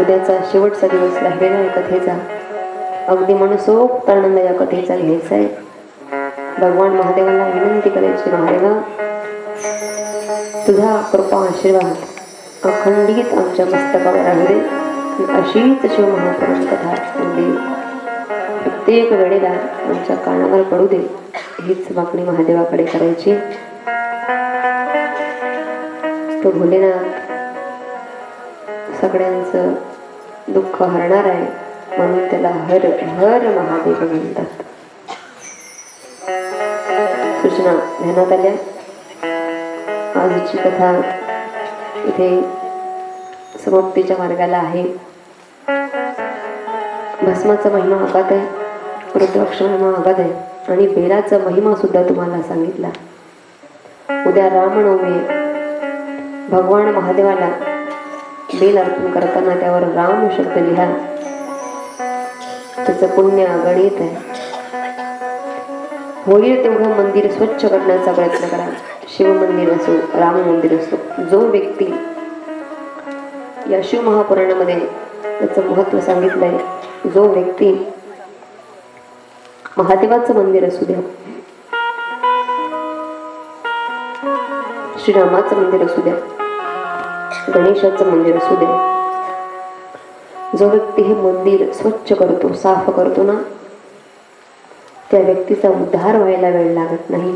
उद्याचा शेवटचा दिवस राहिलेला आहे कथेचा. अगदी मनसोक्त आनंद या कथेचा घ्यायचा आहे. भगवान महादेवाला विनंती करायची, महादेवा तुझा कृपा आशीर्वाद अखंडित आमच्या मस्तकावर राहू दे. अशीच शिव महापुराण कथा अगदी प्रत्येक वेळेला आमच्या कानावर पडू दे, हीच मागणी महादेवाकडे करायची. तो भोलेनाथ सगळ्यांचं दुःख हरणार आहे म्हणून त्याला हर हर महादेव म्हणतात. सूचना ध्यानात आल्या. आजची कथा इथे समाप्तीच्या मार्गाला आहे. भस्माचा महिमा आगात आहे, रुद्राक्ष महिमा आगात आहे आणि बेलाचा महिमा सुद्धा तुम्हाला सांगितला. उद्या रामनवमी. भगवान महादेवाला बेल अर्पण करताना त्यावर राम शब्द लिहा. त्याचं पुण्य अगणित आहे. होईल तेवढं मंदिर स्वच्छ करण्याचा प्रयत्न करा. शिव मंदिर असो, राम मंदिर असो, जो व्यक्ती या शिव महापुराणामध्ये त्याचं महत्व सांगितलंय, जो व्यक्ती महादेवाचं मंदिर असू द्या, श्रीरामाचं मंदिर असू द्या, गणेशाचं मंदिर असू द्या, जो व्यक्ती हे मंदिर स्वच्छ करतो, साफ करतो ना, त्या व्यक्तीचा उद्धार व्हायला वेळ लागत नाही.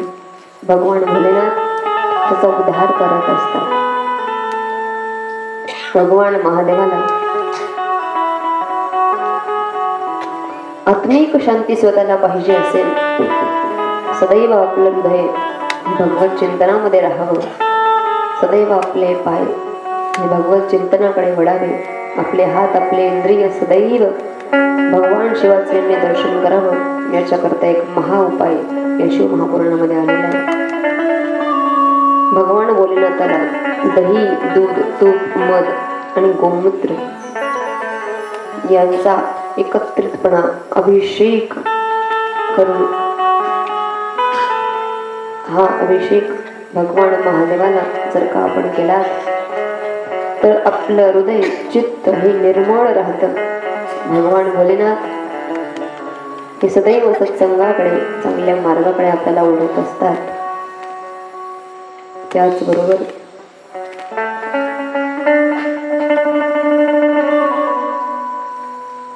भगवान भोलेनाथ त्याचा उद्धार करत असतात. भगवान महादेवाला आत्मिक शांती स्वतःला पाहिजे असेल, सदैव आपलं हृदय भगवत चिंतनामध्ये राहावं, सदैव आपले पाय हे भगवत चिंतनाकडे वळावे, आपले हात आपले इंद्रिय सदैव भगवान शिवाचे दर्शन करावं, याच्याकरता एक महा उपाय या शिव महापुराणामध्ये आलेला आहे. भगवान बोलले त्याला दही, दूध, तूप, मध आणि गोमूत्र यांचा एकत्रितपणा अभिषेक करून हा अभिषेक भगवान महादेवाला जर का आपण केला तर आपलं हृदय चित्त हे निर्मळ राहतं. भगवान भोलेनाथ हे सदैव सत्संगाकडे चांगल्या मार्गाकडे आपल्याला ओढत असतात. त्याचबरोबर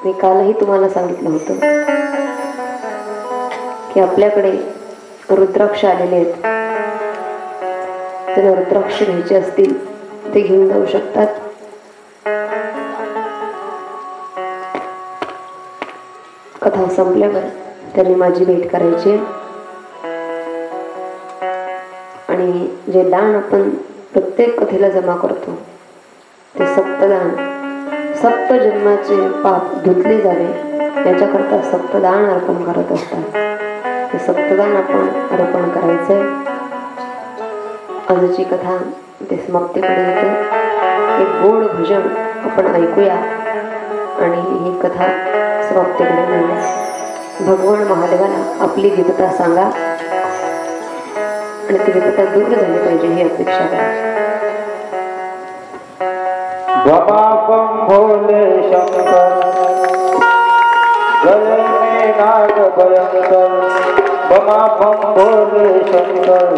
मी कालही तुम्हाला सांगितलं होतं की आपल्याकडे रुद्राक्ष आलेले आहेत. त्यांना रुद्राक्ष घ्यायचे असतील ते घेऊन जाऊ शकतात. कथा संपल्यावर त्यांनी माझी भेट करायची आणि जे दान आपण प्रत्येक कथेला जमा करतो ते सप्तदान, सप्त जन्माचे पाप धुतले जावे याच्याकरता सप्तदान अर्पण करत असतात. ते सप्तदान आपण अर्पण करायचंय. आजची कथा ते समाप्तीकडे येते. एक गोड भजन आपण ऐकूया आणि ही कथा समाप्तीकडे नेऊया. भगवान महादेवाला आपली विपदा सांगा आणि ती विपदा दूर झाली पाहिजे ही अपेक्षा करा. बम भोले शंकर गले में नाग भयंकर, बम भोले शंकर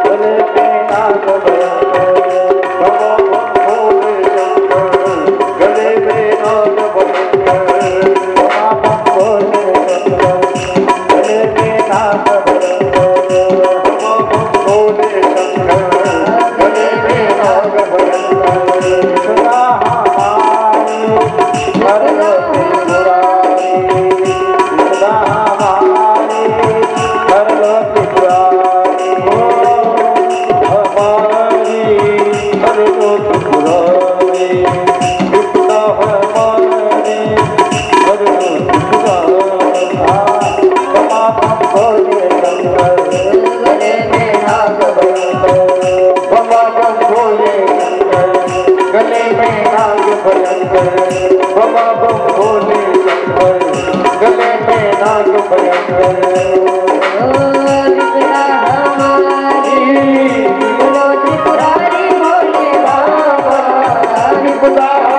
गले में नाग भयंकर, बम भोले शंकर गले में नाग भयंकर, बम भोले शंकर गले में नाग भयंकर, बम भोले शंकर गले में नाग भयंकर. Bye.